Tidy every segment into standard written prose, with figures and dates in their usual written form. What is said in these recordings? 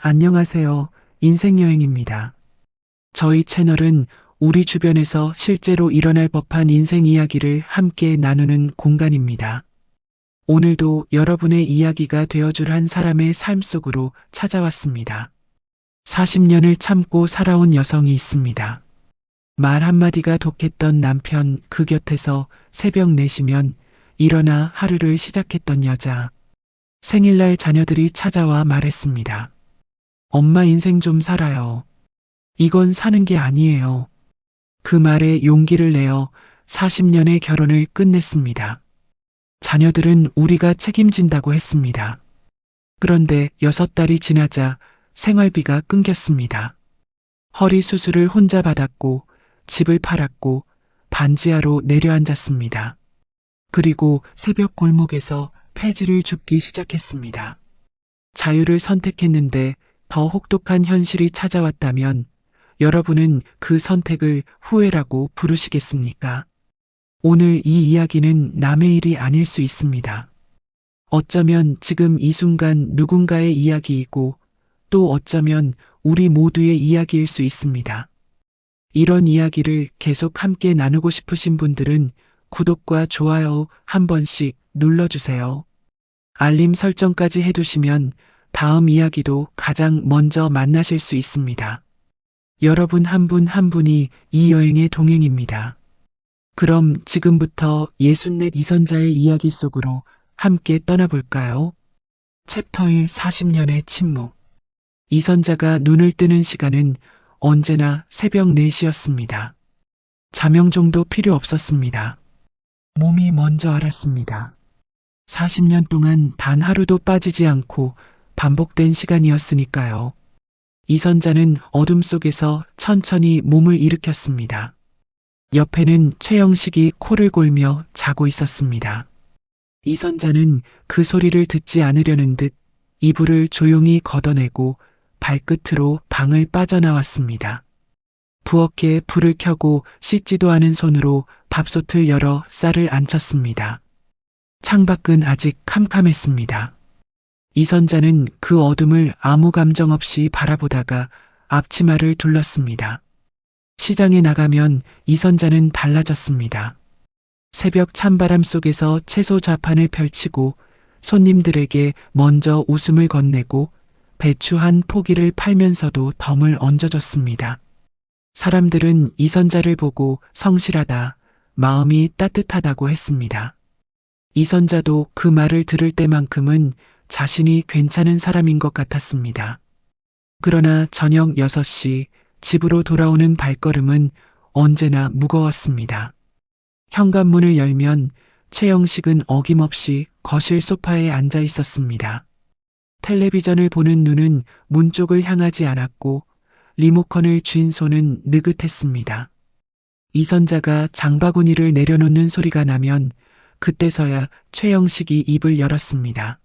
안녕하세요. 인생여행입니다. 저희 채널은 우리 주변에서 실제로 일어날 법한 인생 이야기를 함께 나누는 공간입니다. 오늘도 여러분의 이야기가 되어줄 한 사람의 삶 속으로 찾아왔습니다. 40년을 참고 살아온 여성이 있습니다. 말 한마디가 독했던 남편 그 곁에서 새벽 4시면 일어나 하루를 시작했던 여자. 생일날 자녀들이 찾아와 말했습니다. 엄마 인생 좀 살아요. 이건 사는 게 아니에요. 그 말에 용기를 내어 40년의 결혼을 끝냈습니다. 자녀들은 우리가 책임진다고 했습니다. 그런데 6달이 지나자 생활비가 끊겼습니다. 허리 수술을 혼자 받았고 집을 팔았고 반지하로 내려앉았습니다. 그리고 새벽 골목에서 폐지를 줍기 시작했습니다. 자유를 선택했는데 더 혹독한 현실이 찾아왔다면 여러분은 그 선택을 후회라고 부르시겠습니까? 오늘 이 이야기는 남의 일이 아닐 수 있습니다. 어쩌면 지금 이 순간 누군가의 이야기이고 또 어쩌면 우리 모두의 이야기일 수 있습니다. 이런 이야기를 계속 함께 나누고 싶으신 분들은 구독과 좋아요 한 번씩 눌러주세요. 알림 설정까지 해두시면 다음 이야기도 가장 먼저 만나실 수 있습니다. 여러분 한 분 한 분이 이 여행의 동행입니다. 그럼 지금부터 64 이선자의 이야기 속으로 함께 떠나볼까요? 챕터 1 40년의 침묵. 이선자가 눈을 뜨는 시간은 언제나 새벽 4시였습니다. 자명종도 필요 없었습니다. 몸이 먼저 알았습니다. 40년 동안 단 하루도 빠지지 않고 반복된 시간이었으니까요. 이선자는 어둠 속에서 천천히 몸을 일으켰습니다. 옆에는 최영식이 코를 골며 자고 있었습니다. 이선자는 그 소리를 듣지 않으려는 듯 이불을 조용히 걷어내고 발끝으로 방을 빠져나왔습니다. 부엌에 불을 켜고 씻지도 않은 손으로 밥솥을 열어 쌀을 안쳤습니다. 창밖은 아직 캄캄했습니다. 이선자는 그 어둠을 아무 감정 없이 바라보다가 앞치마를 둘렀습니다. 시장에 나가면 이선자는 달라졌습니다. 새벽 찬바람 속에서 채소 좌판을 펼치고 손님들에게 먼저 웃음을 건네고 배추 한 포기를 팔면서도 덤을 얹어줬습니다. 사람들은 이선자를 보고 성실하다, 마음이 따뜻하다고 했습니다. 이선자도 그 말을 들을 때만큼은 자신이 괜찮은 사람인 것 같았습니다. 그러나 저녁 6시 집으로 돌아오는 발걸음은 언제나 무거웠습니다. 현관문을 열면 최영식은 어김없이 거실 소파에 앉아 있었습니다. 텔레비전을 보는 눈은 문 쪽을 향하지 않았고 리모컨을 쥔 손은 느긋했습니다. 이선자가 장바구니를 내려놓는 소리가 나면 그때서야 최영식이 입을 열었습니다.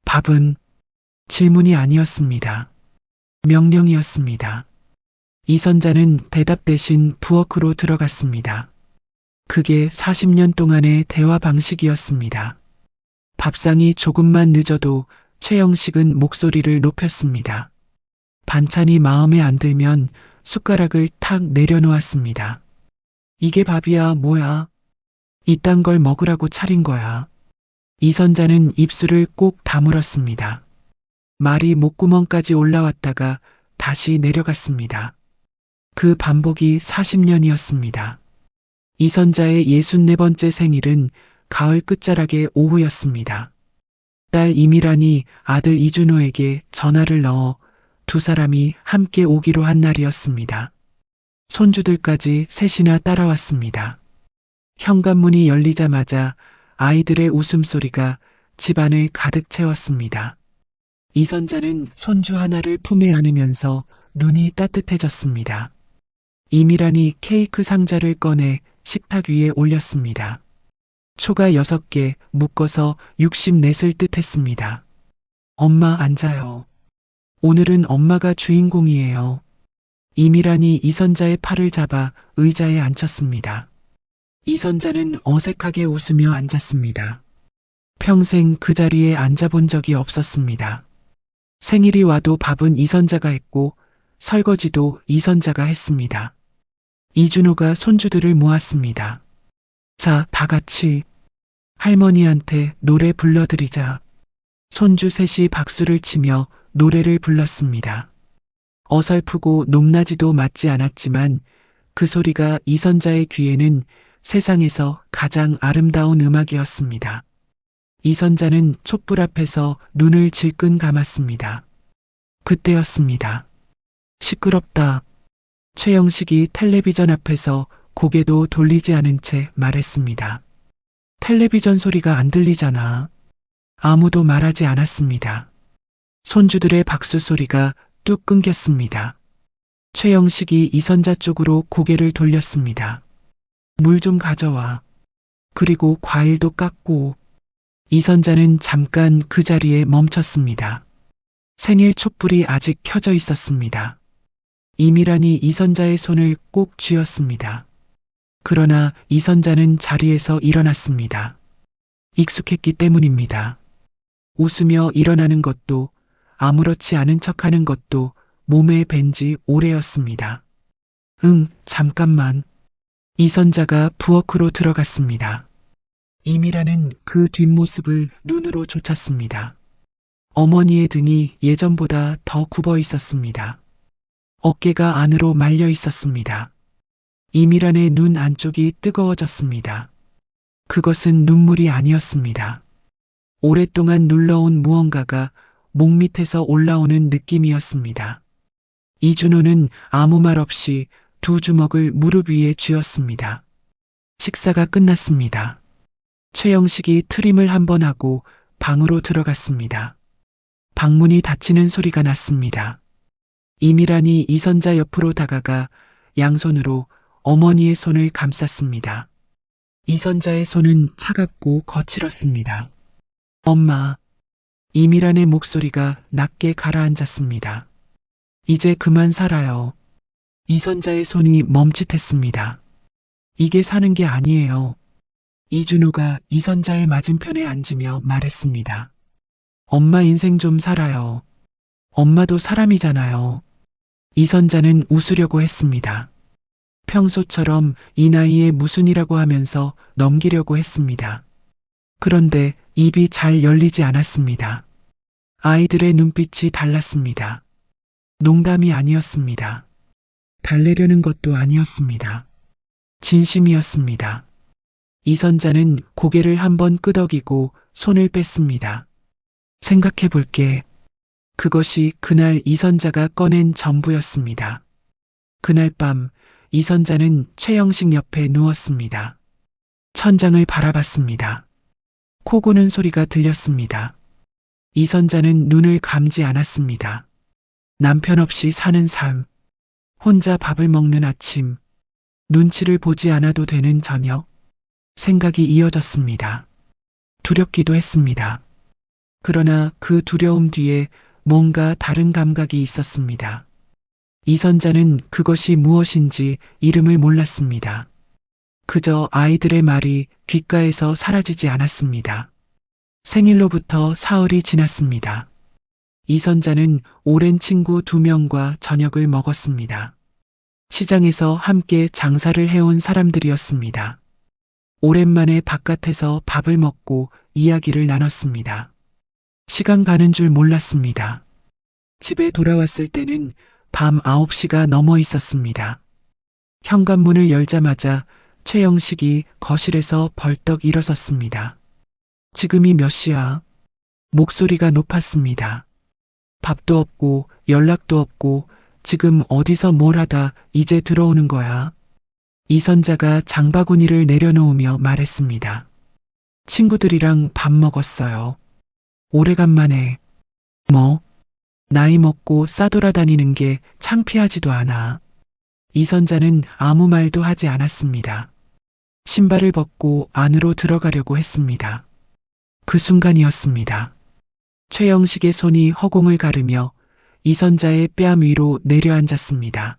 밥은 질문이 아니었습니다. 명령이었습니다. 이선자는 대답 대신 부엌으로 들어갔습니다. 그게 40년 동안의 대화 방식이었습니다. 밥상이 조금만 늦어도 최영식은 목소리를 높였습니다. 반찬이 마음에 안 들면 숟가락을 탁 내려놓았습니다. 이게 밥이야 뭐야? 이딴 걸 먹으라고 차린 거야. 이선자는 입술을 꼭 다물었습니다. 말이 목구멍까지 올라왔다가 다시 내려갔습니다. 그 반복이 40년이었습니다. 이선자의 64번째 생일은 가을 끝자락의 오후였습니다. 딸 이미란이 아들 이준호에게 전화를 넣어 두 사람이 함께 오기로 한 날이었습니다. 손주들까지 셋이나 따라왔습니다. 현관문이 열리자마자 아이들의 웃음소리가 집안을 가득 채웠습니다. 이선자는 손주 하나를 품에 안으면서 눈이 따뜻해졌습니다. 이미란이 케이크 상자를 꺼내 식탁 위에 올렸습니다. 초가 6개 묶어서 64을 뜻했습니다. 엄마 앉아요. 오늘은 엄마가 주인공이에요. 이미란이 이선자의 팔을 잡아 의자에 앉혔습니다. 이선자는 어색하게 웃으며 앉았습니다. 평생 그 자리에 앉아본 적이 없었습니다. 생일이 와도 밥은 이선자가 했고 설거지도 이선자가 했습니다. 이준호가 손주들을 모았습니다. 자, 다 같이 할머니한테 노래 불러드리자. 손주 셋이 박수를 치며 노래를 불렀습니다. 어설프고 높낮이도 맞지 않았지만 그 소리가 이선자의 귀에는 세상에서 가장 아름다운 음악이었습니다. 이선자는 촛불 앞에서 눈을 질끈 감았습니다. 그때였습니다. 시끄럽다. 최영식이 텔레비전 앞에서 고개도 돌리지 않은 채 말했습니다. 텔레비전 소리가 안 들리잖아. 아무도 말하지 않았습니다. 손주들의 박수 소리가 뚝 끊겼습니다. 최영식이 이선자 쪽으로 고개를 돌렸습니다. 물 좀 가져와. 그리고 과일도 깎고. 이선자는 잠깐 그 자리에 멈췄습니다. 생일 촛불이 아직 켜져 있었습니다. 이미란이 이선자의 손을 꼭 쥐었습니다. 그러나 이선자는 자리에서 일어났습니다. 익숙했기 때문입니다. 웃으며 일어나는 것도 아무렇지 않은 척하는 것도 몸에 밴지 오래였습니다. 응, 잠깐만. 이선자가 부엌으로 들어갔습니다. 이미라는 그 뒷모습을 눈으로 쫓았습니다. 어머니의 등이 예전보다 더 굽어 있었습니다. 어깨가 안으로 말려 있었습니다. 이미란의 눈 안쪽이 뜨거워졌습니다. 그것은 눈물이 아니었습니다. 오랫동안 눌러온 무언가가 목 밑에서 올라오는 느낌이었습니다. 이준호는 아무 말 없이 두 주먹을 무릎 위에 쥐었습니다. 식사가 끝났습니다. 최영식이 트림을 한번 하고 방으로 들어갔습니다. 방문이 닫히는 소리가 났습니다. 이미란이 이선자 옆으로 다가가 양손으로 어머니의 손을 감쌌습니다. 이선자의 손은 차갑고 거칠었습니다. 엄마. 이미란의 목소리가 낮게 가라앉았습니다. 이제 그만 살아요. 이선자의 손이 멈칫했습니다. 이게 사는 게 아니에요. 이준호가 이선자의 맞은편에 앉으며 말했습니다. 엄마 인생 좀 살아요. 엄마도 사람이잖아요. 이선자는 웃으려고 했습니다. 평소처럼 이 나이에 무슨이라고 하면서 넘기려고 했습니다. 그런데 입이 잘 열리지 않았습니다. 아이들의 눈빛이 달랐습니다. 농담이 아니었습니다. 달래려는 것도 아니었습니다. 진심이었습니다. 이선자는 고개를 한번 끄덕이고 손을 뺐습니다. 생각해 볼게. 그것이 그날 이선자가 꺼낸 전부였습니다. 그날 밤 이선자는 최영식 옆에 누웠습니다. 천장을 바라봤습니다. 코 고는 소리가 들렸습니다. 이선자는 눈을 감지 않았습니다. 남편 없이 사는 삶, 혼자 밥을 먹는 아침, 눈치를 보지 않아도 되는 저녁, 생각이 이어졌습니다. 두렵기도 했습니다. 그러나 그 두려움 뒤에 뭔가 다른 감각이 있었습니다. 이선자는 그것이 무엇인지 이름을 몰랐습니다. 그저 아이들의 말이 귓가에서 사라지지 않았습니다. 생일로부터 사흘이 지났습니다. 이선자는 오랜 친구 2명과 저녁을 먹었습니다. 시장에서 함께 장사를 해온 사람들이었습니다. 오랜만에 바깥에서 밥을 먹고 이야기를 나눴습니다. 시간 가는 줄 몰랐습니다. 집에 돌아왔을 때는 밤 9시가 넘어 있었습니다. 현관문을 열자마자 최영식이 거실에서 벌떡 일어섰습니다. 지금이 몇 시야? 목소리가 높았습니다. 밥도 없고 연락도 없고 지금 어디서 뭘 하다 이제 들어오는 거야? 이선자가 장바구니를 내려놓으며 말했습니다. 친구들이랑 밥 먹었어요. 오래간만에. 뭐? 나이 먹고 싸돌아다니는 게 창피하지도 않아. 이선자는 아무 말도 하지 않았습니다. 신발을 벗고 안으로 들어가려고 했습니다. 그 순간이었습니다. 최영식의 손이 허공을 가르며 이선자의 뺨 위로 내려앉았습니다.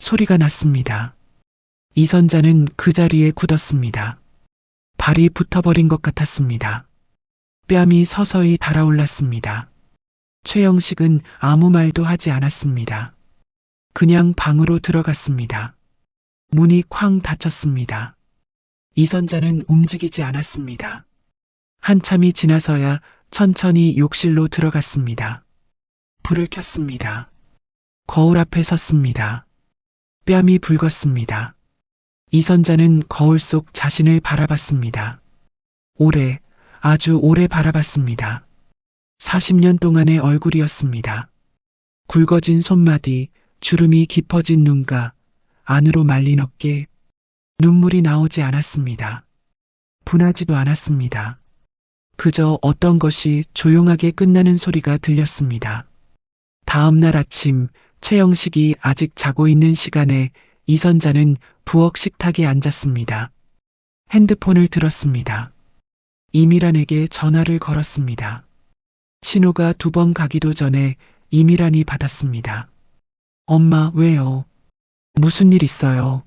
소리가 났습니다. 이선자는 그 자리에 굳었습니다. 발이 붙어버린 것 같았습니다. 뺨이 서서히 달아올랐습니다. 최영식은 아무 말도 하지 않았습니다. 그냥 방으로 들어갔습니다. 문이 쾅 닫혔습니다. 이선자는 움직이지 않았습니다. 한참이 지나서야 천천히 욕실로 들어갔습니다. 불을 켰습니다. 거울 앞에 섰습니다. 뺨이 붉었습니다. 이선자는 거울 속 자신을 바라봤습니다. 오래, 아주 오래 바라봤습니다. 40년 동안의 얼굴이었습니다. 굵어진 손마디, 주름이 깊어진 눈가, 안으로 말린 어깨, 눈물이 나오지 않았습니다. 분하지도 않았습니다. 그저 어떤 것이 조용하게 끝나는 소리가 들렸습니다. 다음 날 아침, 최영식이 아직 자고 있는 시간에 이선자는 부엌 식탁에 앉았습니다. 핸드폰을 들었습니다. 이미란에게 전화를 걸었습니다. 신호가 2번 가기도 전에 이미란이 받았습니다. 엄마, 왜요? 무슨 일 있어요?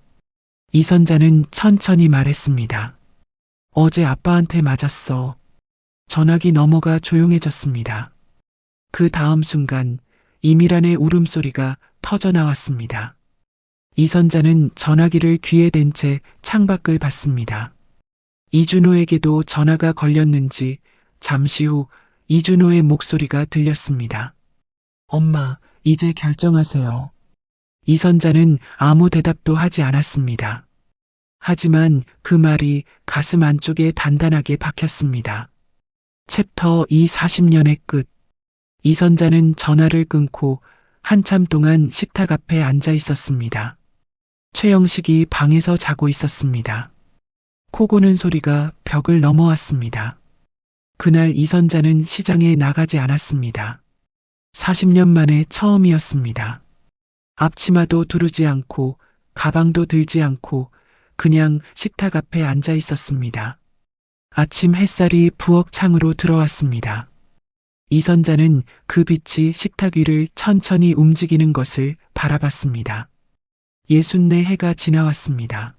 이선자는 천천히 말했습니다. 어제 아빠한테 맞았어. 전화기 너머가 조용해졌습니다. 그 다음 순간 이미란의 울음소리가 터져 나왔습니다. 이선자는 전화기를 귀에 댄 채 창밖을 봤습니다. 이준호에게도 전화가 걸렸는지 잠시 후 이준호의 목소리가 들렸습니다. 엄마, 이제 결정하세요. 이선자는 아무 대답도 하지 않았습니다. 하지만 그 말이 가슴 안쪽에 단단하게 박혔습니다. 챕터 2 40년의 끝. 이선자는 전화를 끊고 한참 동안 식탁 앞에 앉아 있었습니다. 최영식이 방에서 자고 있었습니다. 코 고는 소리가 벽을 넘어왔습니다. 그날 이선자는 시장에 나가지 않았습니다. 40년 만에 처음이었습니다. 앞치마도 두르지 않고 가방도 들지 않고 그냥 식탁 앞에 앉아 있었습니다. 아침 햇살이 부엌 창으로 들어왔습니다. 이선자는 그 빛이 식탁 위를 천천히 움직이는 것을 바라봤습니다. 64 해가 지나왔습니다.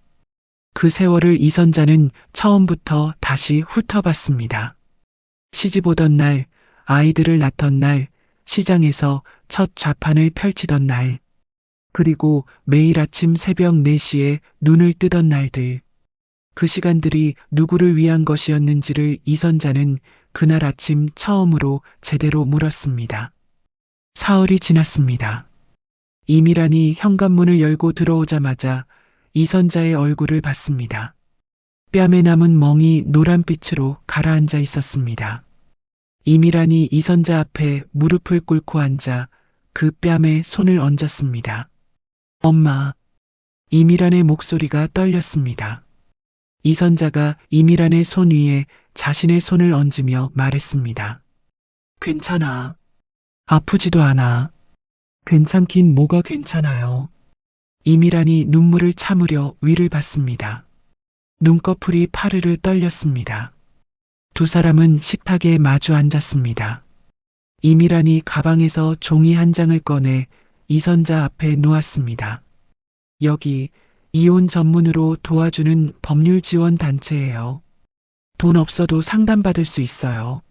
그 세월을 이선자는 처음부터 다시 훑어봤습니다. 시집 오던 날, 아이들을 낳던 날, 시장에서 첫 좌판을 펼치던 날, 그리고 매일 아침 새벽 4시에 눈을 뜨던 날들. 그 시간들이 누구를 위한 것이었는지를 이선자는 그날 아침 처음으로 제대로 물었습니다. 사흘이 지났습니다. 이미란이 현관문을 열고 들어오자마자 이선자의 얼굴을 봤습니다. 뺨에 남은 멍이 노란빛으로 가라앉아 있었습니다. 이미란이 이선자 앞에 무릎을 꿇고 앉아 그 뺨에 손을 얹었습니다. 엄마. 이미란의 목소리가 떨렸습니다. 이선자가 이미란의 손 위에 자신의 손을 얹으며 말했습니다. 괜찮아. 아프지도 않아. 괜찮긴 뭐가 괜찮아요. 이미란이 눈물을 참으려 위를 봤습니다. 눈꺼풀이 파르르 떨렸습니다. 두 사람은 식탁에 마주 앉았습니다. 이미란이 가방에서 종이 한 장을 꺼내 이선자 앞에 놓았습니다. 여기 이혼 전문으로 도와주는 법률 지원 단체예요. 돈 없어도 상담받을 수 있어요.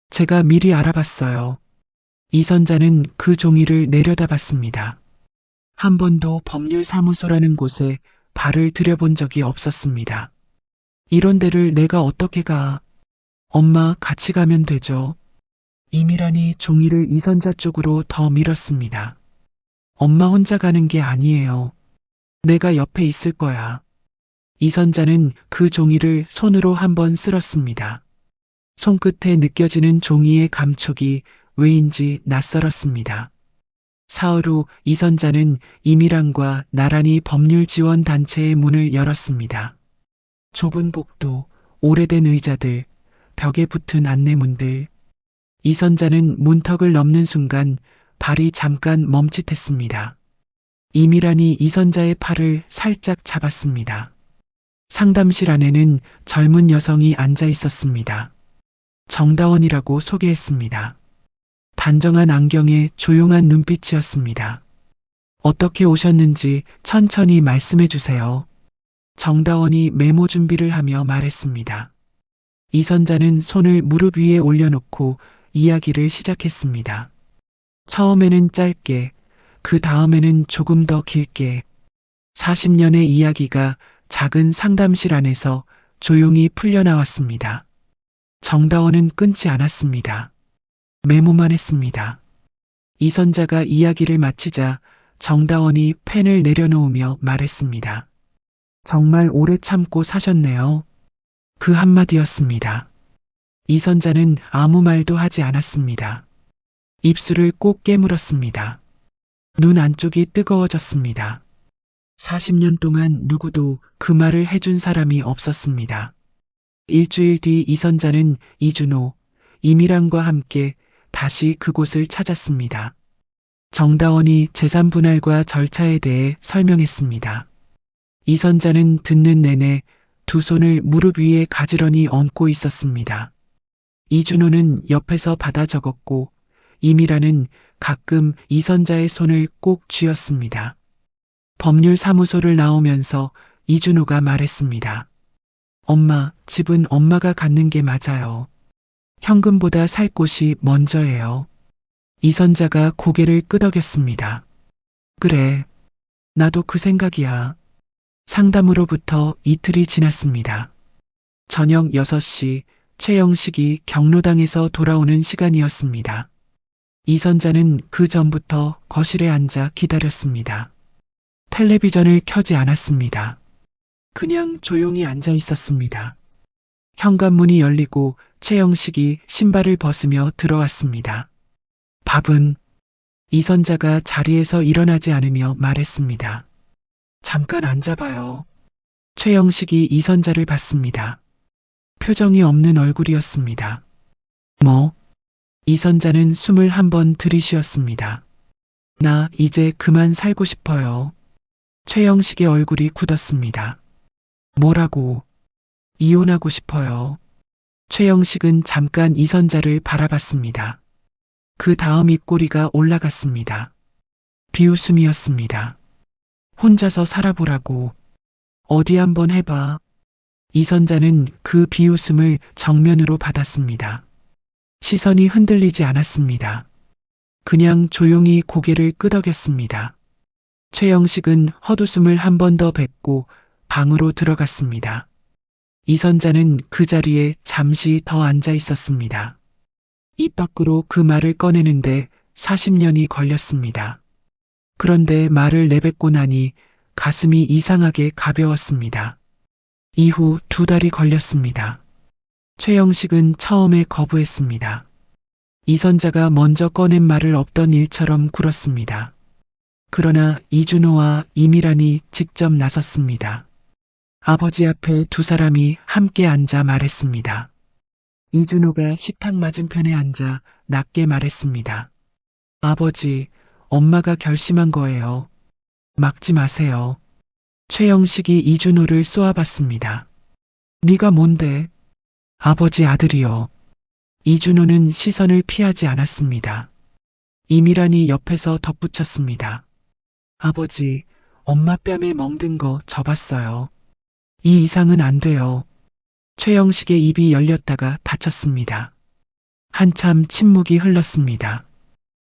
제가 미리 알아봤어요. 이선자는 그 종이를 내려다봤습니다. 한 번도 법률사무소라는 곳에 발을 들여본 적이 없었습니다. 이런 데를 내가 어떻게 가? 엄마, 같이 가면 되죠. 이미란이 종이를 이선자 쪽으로 더 밀었습니다. 엄마 혼자 가는 게 아니에요. 내가 옆에 있을 거야. 이선자는 그 종이를 손으로 한번 쓸었습니다. 손끝에 느껴지는 종이의 감촉이 왜인지 낯설었습니다. 사흘 후 이선자는 이미란과 나란히 법률지원단체의 문을 열었습니다. 좁은 복도, 오래된 의자들, 벽에 붙은 안내문들. 이선자는 문턱을 넘는 순간 발이 잠깐 멈칫했습니다. 이미란이 이선자의 팔을 살짝 잡았습니다. 상담실 안에는 젊은 여성이 앉아 있었습니다. 정다원이라고 소개했습니다. 단정한 안경에 조용한 눈빛이었습니다. 어떻게 오셨는지 천천히 말씀해 주세요. 정다원이 메모 준비를 하며 말했습니다. 이선자는 손을 무릎 위에 올려놓고 이야기를 시작했습니다. 처음에는 짧게, 그 다음에는 조금 더 길게 40년의 이야기가 작은 상담실 안에서 조용히 풀려나왔습니다. 정다원은 끊지 않았습니다. 메모만 했습니다. 이선자가 이야기를 마치자 정다원이 펜을 내려놓으며 말했습니다. 정말 오래 참고 사셨네요. 그 한마디였습니다. 이선자는 아무 말도 하지 않았습니다. 입술을 꼭 깨물었습니다. 눈 안쪽이 뜨거워졌습니다. 40년 동안 누구도 그 말을 해준 사람이 없었습니다. 일주일 뒤 이선자는 이준호, 이미랑과 함께 다시 그곳을 찾았습니다. 정다원이 재산 분할과 절차에 대해 설명했습니다. 이선자는 듣는 내내 두 손을 무릎 위에 가지런히 얹고 있었습니다. 이준호는 옆에서 받아 적었고 이미라는 가끔 이선자의 손을 꼭 쥐었습니다. 법률사무소를 나오면서 이준호가 말했습니다. 엄마, 집은 엄마가 갖는 게 맞아요. 현금보다 살 곳이 먼저예요. 이선자가 고개를 끄덕였습니다. 그래, 나도 그 생각이야. 상담으로부터 이틀이 지났습니다. 저녁 6시 최영식이 경로당에서 돌아오는 시간이었습니다. 이선자는 그 전부터 거실에 앉아 기다렸습니다. 텔레비전을 켜지 않았습니다. 그냥 조용히 앉아 있었습니다. 현관문이 열리고 최영식이 신발을 벗으며 들어왔습니다. 밥은? 이선자가 자리에서 일어나지 않으며 말했습니다. 잠깐 앉아봐요. 최영식이 이선자를 봤습니다. 표정이 없는 얼굴이었습니다. 뭐? 이선자는 숨을 한번 들이쉬었습니다. 나 이제 그만 살고 싶어요. 최영식의 얼굴이 굳었습니다. 뭐라고? 이혼하고 싶어요. 최영식은 잠깐 이선자를 바라봤습니다. 그 다음 입꼬리가 올라갔습니다. 비웃음이었습니다. 혼자서 살아보라고. 어디 한번 해봐. 이선자는 그 비웃음을 정면으로 받았습니다. 시선이 흔들리지 않았습니다. 그냥 조용히 고개를 끄덕였습니다. 최영식은 헛웃음을 한 번 더 뱉고 방으로 들어갔습니다. 이선자는 그 자리에 잠시 더 앉아 있었습니다. 입 밖으로 그 말을 꺼내는데 40년이 걸렸습니다. 그런데 말을 내뱉고 나니 가슴이 이상하게 가벼웠습니다. 이후 2달이 걸렸습니다. 최영식은 처음에 거부했습니다. 이선자가 먼저 꺼낸 말을 없던 일처럼 굴었습니다. 그러나 이준호와 이미란이 직접 나섰습니다. 아버지 앞에 두 사람이 함께 앉아 말했습니다. 이준호가 식탁 맞은편에 앉아 낮게 말했습니다. 아버지, 엄마가 결심한 거예요. 막지 마세요. 최영식이 이준호를 쏘아봤습니다. 네가 뭔데? 아버지 아들이요. 이준호는 시선을 피하지 않았습니다. 이미란이 옆에서 덧붙였습니다. 아버지, 엄마 뺨에 멍든 거 접었어요. 이 이상은 안 돼요. 최영식의 입이 열렸다가 닫혔습니다. 한참 침묵이 흘렀습니다.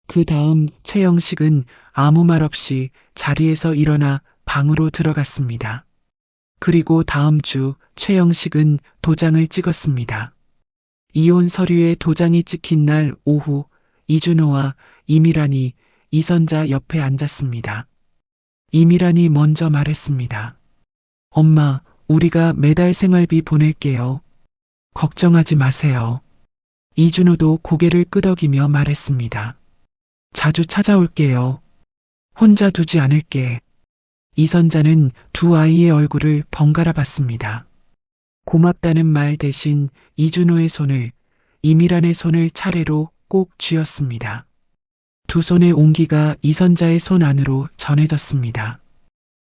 그 다음 최영식은 아무 말 없이 자리에서 일어나 방으로 들어갔습니다. 그리고 다음 주 최영식은 도장을 찍었습니다. 이혼 서류에 도장이 찍힌 날 오후 이준호와 이미란이 이선자 옆에 앉았습니다. 이미란이 먼저 말했습니다. 엄마, 우리가 매달 생활비 보낼게요. 걱정하지 마세요. 이준호도 고개를 끄덕이며 말했습니다. 자주 찾아올게요. 혼자 두지 않을게. 이선자는 두 아이의 얼굴을 번갈아 봤습니다. 고맙다는 말 대신 이준호의 손을, 이미란의 손을 차례로 꼭 쥐었습니다. 두 손의 온기가 이선자의 손 안으로 전해졌습니다.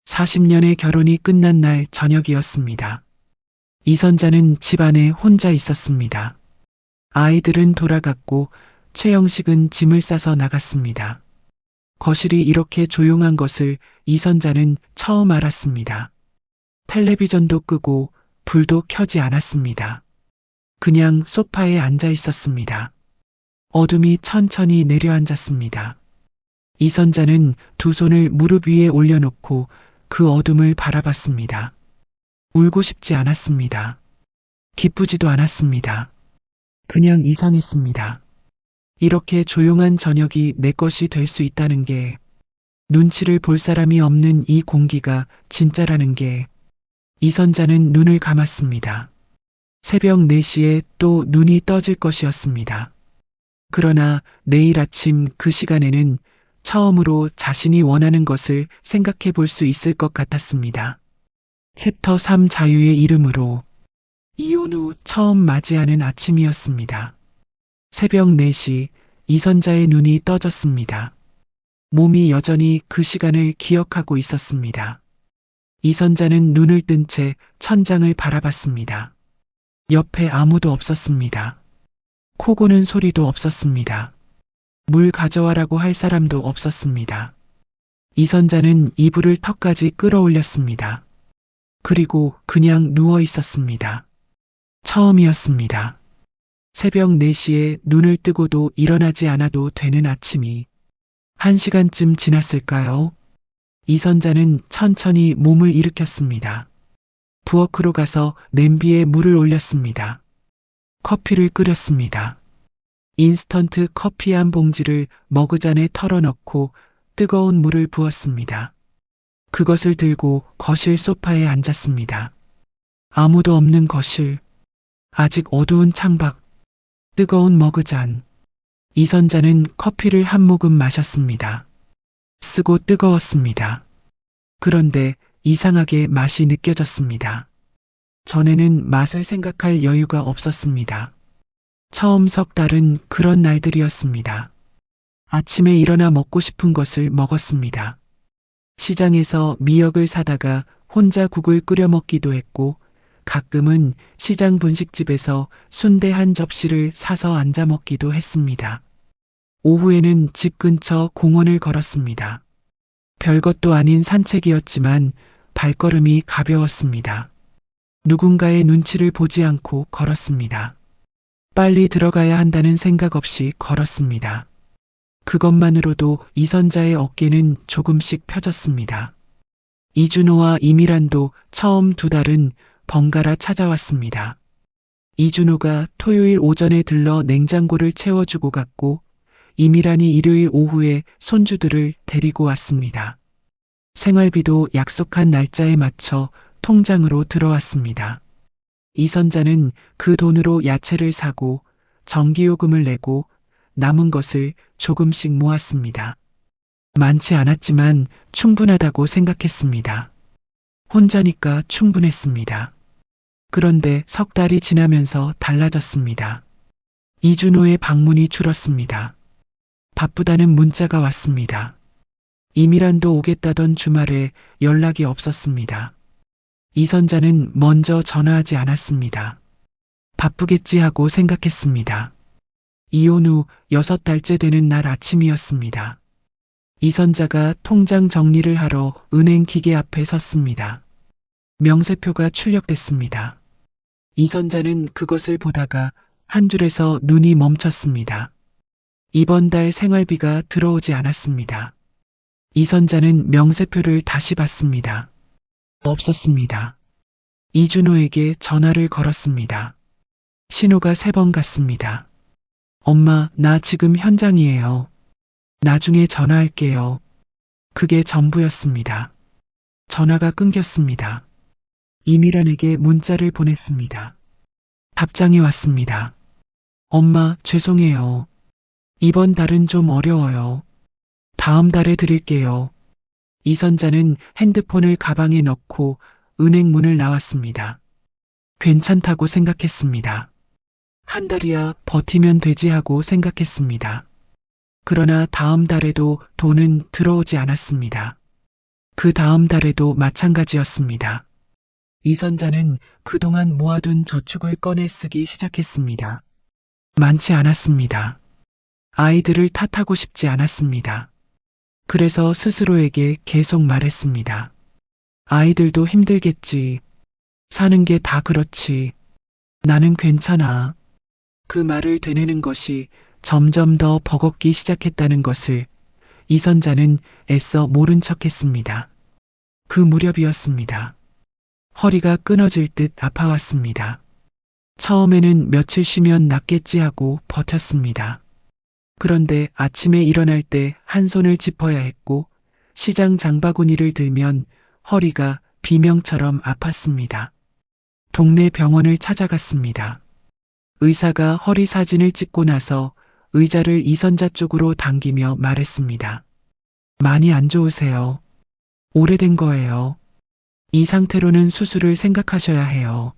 40년의 결혼이 끝난 날 저녁이었습니다. 이선자는 집 안에 혼자 있었습니다. 아이들은 돌아갔고 최영식은 짐을 싸서 나갔습니다. 거실이 이렇게 조용한 것을 이선자는 처음 알았습니다. 텔레비전도 끄고 불도 켜지 않았습니다. 그냥 소파에 앉아 있었습니다. 어둠이 천천히 내려앉았습니다. 이선자는 두 손을 무릎 위에 올려놓고 그 어둠을 바라봤습니다. 울고 싶지 않았습니다. 기쁘지도 않았습니다. 그냥 이상했습니다. 이렇게 조용한 저녁이 내 것이 될 수 있다는 게, 눈치를 볼 사람이 없는 이 공기가 진짜라는 게. 이선자는 눈을 감았습니다. 새벽 4시에 또 눈이 떠질 것이었습니다. 그러나 내일 아침 그 시간에는 처음으로 자신이 원하는 것을 생각해 볼 수 있을 것 같았습니다. 챕터 3 자유의 이름으로. 이혼 후 처음 맞이하는 아침이었습니다. 새벽 4시 이선자의 눈이 떠졌습니다. 몸이 여전히 그 시간을 기억하고 있었습니다. 이선자는 눈을 뜬 채 천장을 바라봤습니다. 옆에 아무도 없었습니다. 코 고는 소리도 없었습니다. 물 가져와라고 할 사람도 없었습니다. 이선자는 이불을 턱까지 끌어올렸습니다. 그리고 그냥 누워 있었습니다. 처음이었습니다. 새벽 4시에 눈을 뜨고도 일어나지 않아도 되는 아침이 1시간쯤 지났을까요? 이선자는 천천히 몸을 일으켰습니다. 부엌으로 가서 냄비에 물을 올렸습니다. 커피를 끓였습니다. 인스턴트 커피 한 봉지를 머그잔에 털어넣고 뜨거운 물을 부었습니다. 그것을 들고 거실 소파에 앉았습니다. 아무도 없는 거실. 아직 어두운 창밖. 뜨거운 머그잔. 이선자는 커피를 한 모금 마셨습니다. 쓰고 뜨거웠습니다. 그런데 이상하게 맛이 느껴졌습니다. 전에는 맛을 생각할 여유가 없었습니다. 처음 석 달은 그런 날들이었습니다. 아침에 일어나 먹고 싶은 것을 먹었습니다. 시장에서 미역을 사다가 혼자 국을 끓여 먹기도 했고, 가끔은 시장 분식집에서 순대 한 접시를 사서 앉아 먹기도 했습니다. 오후에는 집 근처 공원을 걸었습니다. 별것도 아닌 산책이었지만 발걸음이 가벼웠습니다. 누군가의 눈치를 보지 않고 걸었습니다. 빨리 들어가야 한다는 생각 없이 걸었습니다. 그것만으로도 이선자의 어깨는 조금씩 펴졌습니다. 이준호와 이미란도 처음 2달은 번갈아 찾아왔습니다. 이준호가 토요일 오전에 들러 냉장고를 채워주고 갔고, 이미란이 일요일 오후에 손주들을 데리고 왔습니다. 생활비도 약속한 날짜에 맞춰 통장으로 들어왔습니다. 이선자는 그 돈으로 야채를 사고 전기요금을 내고 남은 것을 조금씩 모았습니다. 많지 않았지만 충분하다고 생각했습니다. 혼자니까 충분했습니다. 그런데 석 달이 지나면서 달라졌습니다. 이준호의 방문이 줄었습니다. 바쁘다는 문자가 왔습니다. 이미란도 오겠다던 주말에 연락이 없었습니다. 이선자는 먼저 전화하지 않았습니다. 바쁘겠지 하고 생각했습니다. 이혼 후 6달째 되는 날 아침이었습니다. 이선자가 통장 정리를 하러 은행 기계 앞에 섰습니다. 명세표가 출력됐습니다. 이선자는 그것을 보다가 한 줄에서 눈이 멈췄습니다. 이번 달 생활비가 들어오지 않았습니다. 이선자는 명세표를 다시 봤습니다. 없었습니다. 이준호에게 전화를 걸었습니다. 신호가 3번 갔습니다. 엄마, 나 지금 현장이에요. 나중에 전화할게요. 그게 전부였습니다. 전화가 끊겼습니다. 이미란에게 문자를 보냈습니다. 답장이 왔습니다. 엄마, 죄송해요. 이번 달은 좀 어려워요. 다음 달에 드릴게요. 이선자는 핸드폰을 가방에 넣고 은행 문을 나왔습니다. 괜찮다고 생각했습니다. 한 달이야 버티면 되지 하고 생각했습니다. 그러나 다음 달에도 돈은 들어오지 않았습니다. 그 다음 달에도 마찬가지였습니다. 이선자는 그동안 모아둔 저축을 꺼내 쓰기 시작했습니다. 많지 않았습니다. 아이들을 탓하고 싶지 않았습니다. 그래서 스스로에게 계속 말했습니다. 아이들도 힘들겠지. 사는 게 다 그렇지. 나는 괜찮아. 그 말을 되뇌는 것이 점점 더 버겁기 시작했다는 것을 이선자는 애써 모른 척했습니다. 그 무렵이었습니다. 허리가 끊어질 듯 아파왔습니다. 처음에는 며칠 쉬면 낫겠지 하고 버텼습니다. 그런데 아침에 일어날 때 한 손을 짚어야 했고 시장 장바구니를 들면 허리가 비명처럼 아팠습니다. 동네 병원을 찾아갔습니다. 의사가 허리 사진을 찍고 나서 의자를 이선자 쪽으로 당기며 말했습니다. 많이 안 좋으세요. 오래된 거예요. 이 상태로는 수술을 생각하셔야 해요.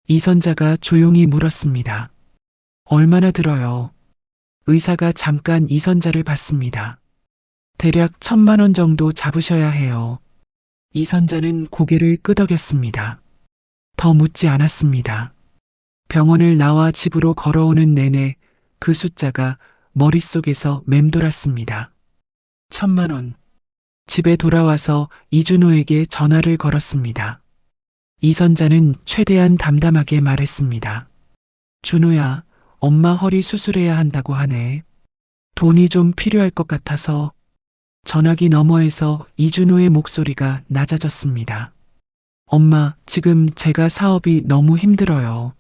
이선자가 조용히 물었습니다. 얼마나 들어요? 의사가 잠깐 이선자를 봤습니다. 대략 1,000만 원 정도 잡으셔야 해요. 이선자는 고개를 끄덕였습니다. 더 묻지 않았습니다. 병원을 나와 집으로 걸어오는 내내 그 숫자가 머릿속에서 맴돌았습니다. 1,000만 원. 집에 돌아와서 이준호에게 전화를 걸었습니다. 이선자는 최대한 담담하게 말했습니다. 준호야, 엄마 허리 수술해야 한다고 하네. 돈이 좀 필요할 것 같아서. 전화기 너머에서 이준호의 목소리가 낮아졌습니다. 엄마, 지금 제가 사업이 너무 힘들어요.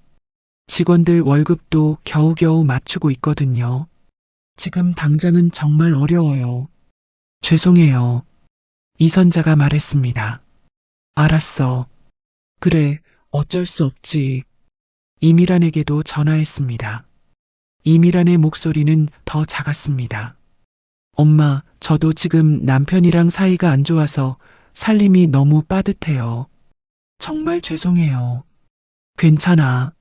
직원들 월급도 겨우겨우 맞추고 있거든요. 지금 당장은 정말 어려워요. 죄송해요. 이선자가 말했습니다. 알았어. 그래, 어쩔 수 없지. 이미란에게도 전화했습니다. 이미란의 목소리는 더 작았습니다. 엄마, 저도 지금 남편이랑 사이가 안 좋아서 살림이 너무 빠듯해요. 정말 죄송해요. 괜찮아.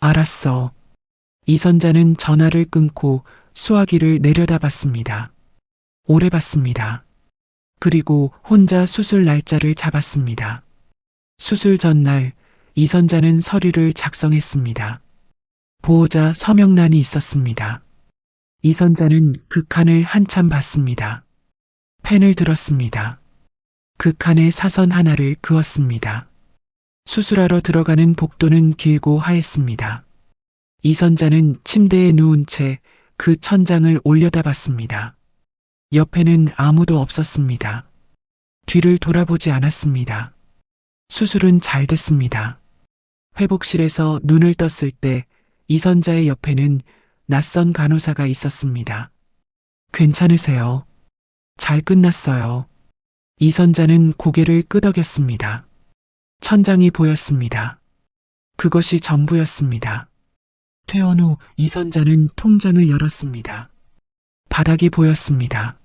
알았어. 이선자는 전화를 끊고 수화기를 내려다봤습니다. 오래 봤습니다. 그리고 혼자 수술 날짜를 잡았습니다. 수술 전날 이선자는 서류를 작성했습니다. 보호자 서명란이 있었습니다. 이선자는 그 칸을 한참 봤습니다. 펜을 들었습니다. 그 칸에 사선 하나를 그었습니다. 수술하러 들어가는 복도는 길고 하였습니다. 이선자는 침대에 누운 채 그 천장을 올려다봤습니다. 옆에는 아무도 없었습니다. 뒤를 돌아보지 않았습니다. 수술은 잘 됐습니다. 회복실에서 눈을 떴을 때 이선자의 옆에는 낯선 간호사가 있었습니다. 괜찮으세요? 잘 끝났어요. 이선자는 고개를 끄덕였습니다. 천장이 보였습니다. 그것이 전부였습니다. 퇴원 후 이선자는 통장을 열었습니다. 바닥이 보였습니다.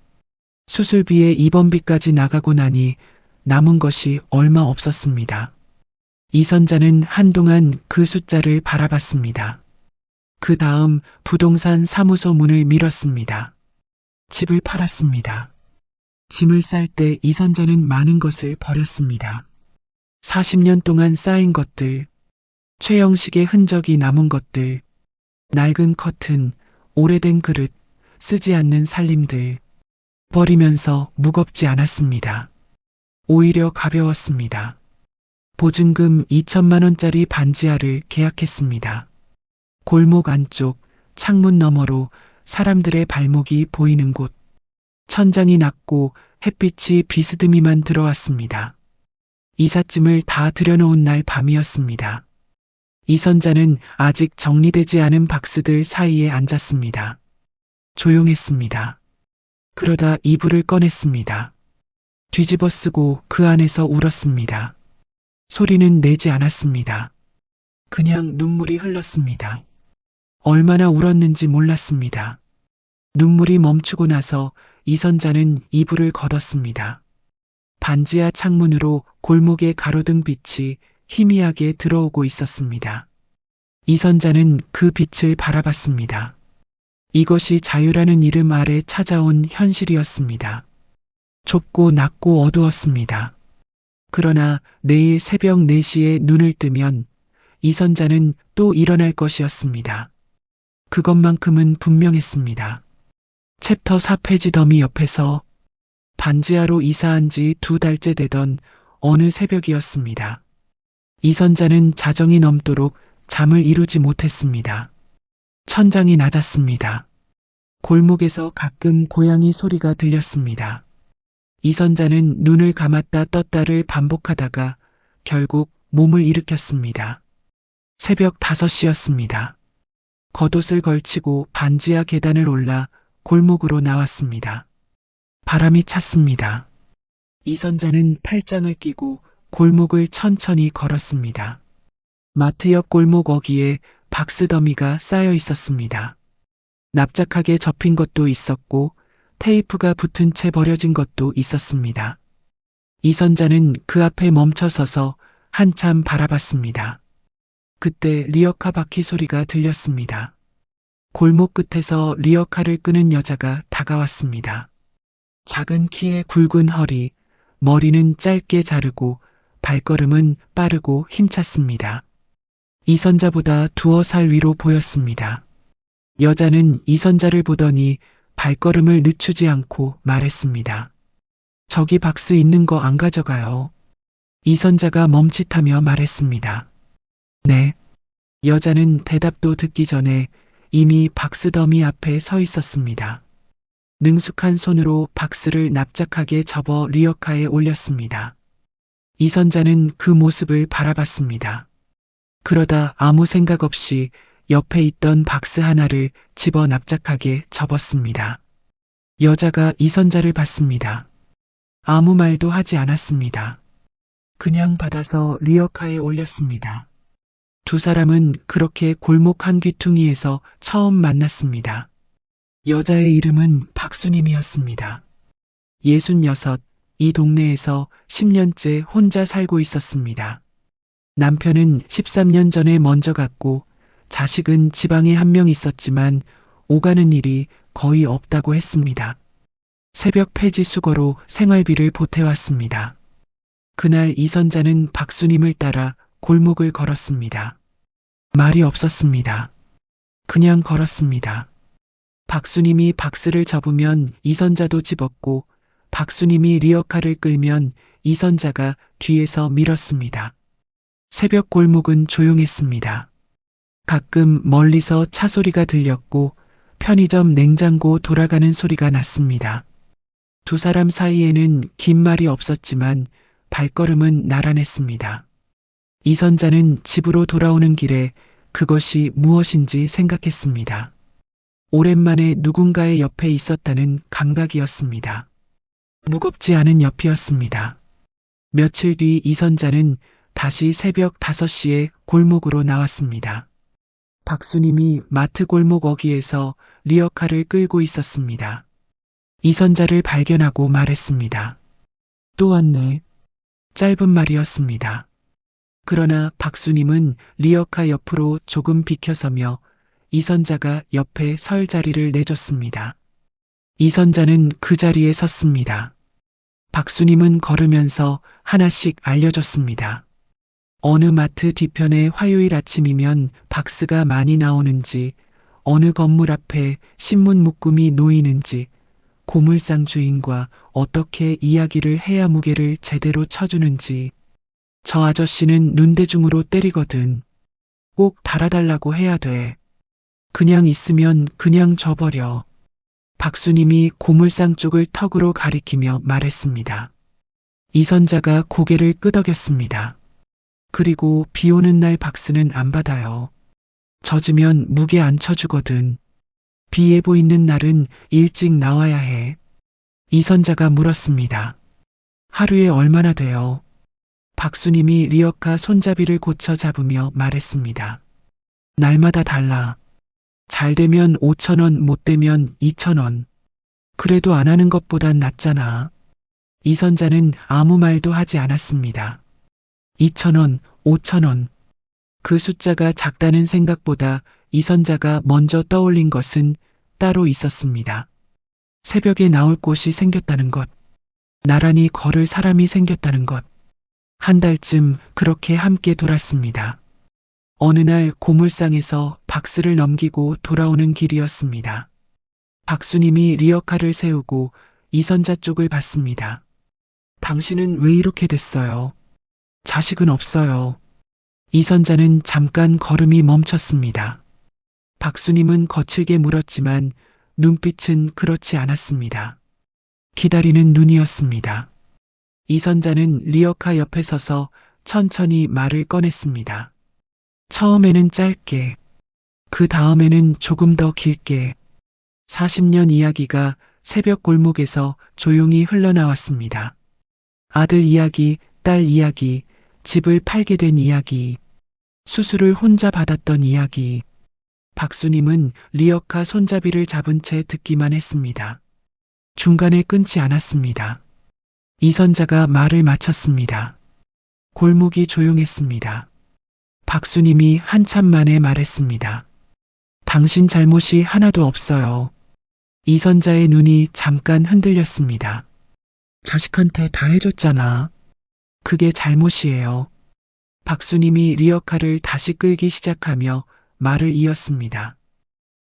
수술비에 입원비까지 나가고 나니 남은 것이 얼마 없었습니다. 이선자는 한동안 그 숫자를 바라봤습니다. 그 다음 부동산 사무소 문을 밀었습니다. 집을 팔았습니다. 짐을 쌀 때 이선자는 많은 것을 버렸습니다. 40년 동안 쌓인 것들, 최영식의 흔적이 남은 것들, 낡은 커튼, 오래된 그릇, 쓰지 않는 살림들, 버리면서 무겁지 않았습니다. 오히려 가벼웠습니다. 보증금 2천만 원짜리 반지하를 계약했습니다. 골목 안쪽, 창문 너머로 사람들의 발목이 보이는 곳, 천장이 낮고 햇빛이 비스듬히만 들어왔습니다. 이삿짐을 다 들여놓은 날 밤이었습니다. 이선자는 아직 정리되지 않은 박스들 사이에 앉았습니다. 조용했습니다. 그러다 이불을 꺼냈습니다. 뒤집어 쓰고 그 안에서 울었습니다. 소리는 내지 않았습니다. 그냥 눈물이 흘렀습니다. 얼마나 울었는지 몰랐습니다. 눈물이 멈추고 나서 이선자는 이불을 걷었습니다. 반지하 창문으로 골목의 가로등 빛이 희미하게 들어오고 있었습니다. 이선자는 그 빛을 바라봤습니다. 이것이 자유라는 이름 아래 찾아온 현실이었습니다. 좁고 낮고 어두웠습니다. 그러나 내일 새벽 4시에 눈을 뜨면 이선자는 또 일어날 것이었습니다. 그것만큼은 분명했습니다. 챕터 4페이지 더미 옆에서 반지하로 이사한 지 2달째 되던 어느 새벽이었습니다. 이선자는 자정이 넘도록 잠을 이루지 못했습니다. 천장이 낮았습니다. 골목에서 가끔 고양이 소리가 들렸습니다. 이선자는 눈을 감았다 떴다를 반복하다가 결국 몸을 일으켰습니다. 새벽 5시였습니다. 겉옷을 걸치고 반지하 계단을 올라 골목으로 나왔습니다. 바람이 찼습니다. 이선자는 팔짱을 끼고 골목을 천천히 걸었습니다. 마트 옆 골목 어귀에 박스 더미가 쌓여 있었습니다. 납작하게 접힌 것도 있었고 테이프가 붙은 채 버려진 것도 있었습니다. 이선자는 그 앞에 멈춰서서 한참 바라봤습니다. 그때 리어카 바퀴 소리가 들렸습니다. 골목 끝에서 리어카를 끄는 여자가 다가왔습니다. 작은 키에 굵은 허리, 머리는 짧게 자르고 발걸음은 빠르고 힘찼습니다. 이선자보다 2살 위로 보였습니다. 여자는 이선자를 보더니 발걸음을 늦추지 않고 말했습니다. 저기 박스 있는 거 안 가져가요. 이선자가 멈칫하며 말했습니다. 네. 여자는 대답도 듣기 전에 이미 박스 더미 앞에 서 있었습니다. 능숙한 손으로 박스를 납작하게 접어 리어카에 올렸습니다. 이선자는 그 모습을 바라봤습니다. 그러다 아무 생각 없이 옆에 있던 박스 하나를 집어 납작하게 접었습니다. 여자가 이선자를 봤습니다. 아무 말도 하지 않았습니다. 그냥 받아서 리어카에 올렸습니다. 두 사람은 그렇게 골목 한 귀퉁이에서 처음 만났습니다. 여자의 이름은 박수님이었습니다. 66, 이 동네에서 10년째 혼자 살고 있었습니다. 남편은 13년 전에 먼저 갔고 자식은 지방에 한 명 있었지만 오가는 일이 거의 없다고 했습니다. 새벽 폐지 수거로 생활비를 보태왔습니다. 그날 이선자는 박수님을 따라 골목을 걸었습니다. 말이 없었습니다. 그냥 걸었습니다. 박수님이 박스를 접으면 이선자도 집었고 박수님이 리어카를 끌면 이선자가 뒤에서 밀었습니다. 새벽 골목은 조용했습니다. 가끔 멀리서 차 소리가 들렸고 편의점 냉장고 돌아가는 소리가 났습니다. 두 사람 사이에는 긴 말이 없었지만 발걸음은 나란했습니다. 이선자는 집으로 돌아오는 길에 그것이 무엇인지 생각했습니다. 오랜만에 누군가의 옆에 있었다는 감각이었습니다. 무겁지 않은 옆이었습니다. 며칠 뒤 이선자는 다시 새벽 5시에 골목으로 나왔습니다. 박수님이 마트 골목 어귀에서 리어카를 끌고 있었습니다. 이선자를 발견하고 말했습니다. 또 왔네. 짧은 말이었습니다. 그러나 박수님은 리어카 옆으로 조금 비켜서며 이선자가 옆에 설 자리를 내줬습니다. 이선자는 그 자리에 섰습니다. 박수님은 걸으면서 하나씩 알려줬습니다. 어느 마트 뒤편에 화요일 아침이면 박스가 많이 나오는지, 어느 건물 앞에 신문 묶음이 놓이는지, 고물상 주인과 어떻게 이야기를 해야 무게를 제대로 쳐주는지. 저 아저씨는 눈대중으로 때리거든. 꼭 달아달라고 해야 돼. 그냥 있으면 그냥 줘버려. 박수님이 고물상 쪽을 턱으로 가리키며 말했습니다. 이선자가 고개를 끄덕였습니다. 그리고 비 오는 날 박스는 안 받아요. 젖으면 무게 안 쳐주거든. 비 예보 있는 날은 일찍 나와야 해. 이선자가 물었습니다. 하루에 얼마나 돼요? 박수님이 리어카 손잡이를 고쳐 잡으며 말했습니다. 날마다 달라. 잘 되면 5,000원, 못 되면 2,000원. 그래도 안 하는 것보단 낫잖아. 이선자는 아무 말도 하지 않았습니다. 2,000원, 5,000원. 그 숫자가 작다는 생각보다 이선자가 먼저 떠올린 것은 따로 있었습니다. 새벽에 나올 곳이 생겼다는 것. 나란히 걸을 사람이 생겼다는 것. 한 달쯤 그렇게 함께 돌았습니다. 어느 날 고물상에서 박스를 넘기고 돌아오는 길이었습니다. 박수님이 리어카를 세우고 이선자 쪽을 봤습니다. 당신은 왜 이렇게 됐어요? 자식은 없어요. 이선자는 잠깐 걸음이 멈췄습니다. 박수님은 거칠게 물었지만 눈빛은 그렇지 않았습니다. 기다리는 눈이었습니다. 이선자는 리어카 옆에 서서 천천히 말을 꺼냈습니다. 처음에는 짧게, 그 다음에는 조금 더 길게 40년 이야기가 새벽 골목에서 조용히 흘러나왔습니다. 아들 이야기, 딸 이야기, 집을 팔게 된 이야기, 수술을 혼자 받았던 이야기. 박수님은 리어카 손잡이를 잡은 채 듣기만 했습니다. 중간에 끊지 않았습니다. 이선자가 말을 마쳤습니다. 골목이 조용했습니다. 박수님이 한참 만에 말했습니다. 당신 잘못이 하나도 없어요. 이선자의 눈이 잠깐 흔들렸습니다. 자식한테 다 해줬잖아. 그게 잘못이에요. 박수님이 리어카를 다시 끌기 시작하며 말을 이었습니다.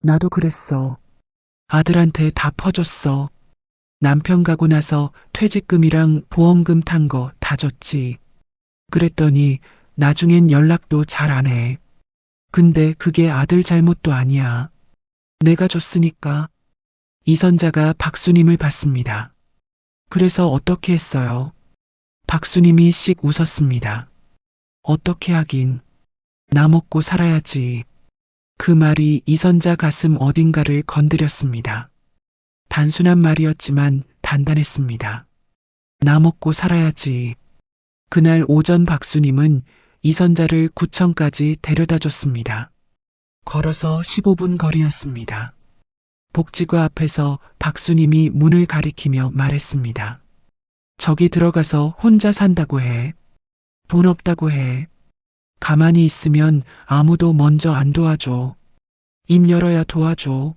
나도 그랬어. 아들한테 다 퍼줬어. 남편 가고 나서 퇴직금이랑 보험금 탄 거 다 줬지. 그랬더니 나중엔 연락도 잘 안 해. 근데 그게 아들 잘못도 아니야. 내가 줬으니까. 이선자가 박수님을 봤습니다. 그래서 어떻게 했어요? 박수님이 씩 웃었습니다. 어떻게 하긴. 나 먹고 살아야지. 그 말이 이선자 가슴 어딘가를 건드렸습니다. 단순한 말이었지만 단단했습니다. 나 먹고 살아야지. 그날 오전 박수님은 이선자를 구청까지 데려다 줬습니다. 걸어서 15분 거리였습니다. 복지과 앞에서 박수님이 문을 가리키며 말했습니다. 저기 들어가서 혼자 산다고 해. 돈 없다고 해. 가만히 있으면 아무도 먼저 안 도와줘. 입 열어야 도와줘.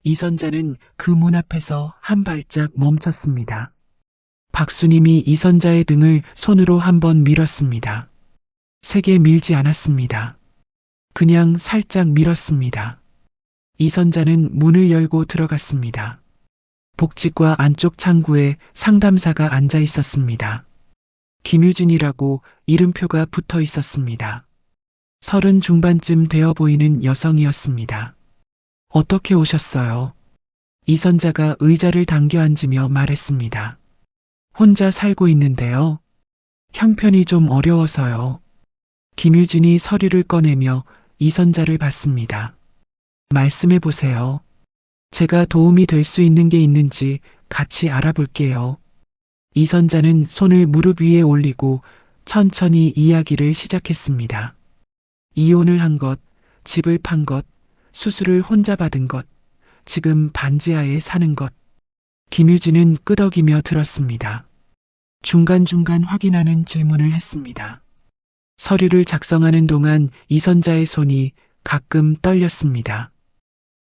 이선자는 그 문 앞에서 한 발짝 멈췄습니다. 박수님이 이선자의 등을 손으로 한번 밀었습니다. 세게 밀지 않았습니다. 그냥 살짝 밀었습니다. 이선자는 문을 열고 들어갔습니다. 복지과 안쪽 창구에 상담사가 앉아 있었습니다. 김유진이라고 이름표가 붙어 있었습니다. 30 중반쯤 되어 보이는 여성이었습니다. 어떻게 오셨어요? 이선자가 의자를 당겨 앉으며 말했습니다. 혼자 살고 있는데요. 형편이 좀 어려워서요. 김유진이 서류를 꺼내며 이선자를 봤습니다. 말씀해 보세요. 제가 도움이 될 수 있는 게 있는지 같이 알아볼게요. 이선자는 손을 무릎 위에 올리고 천천히 이야기를 시작했습니다. 이혼을 한 것, 집을 판 것, 수술을 혼자 받은 것, 지금 반지하에 사는 것. 김유진은 끄덕이며 들었습니다. 중간중간 확인하는 질문을 했습니다. 서류를 작성하는 동안 이선자의 손이 가끔 떨렸습니다.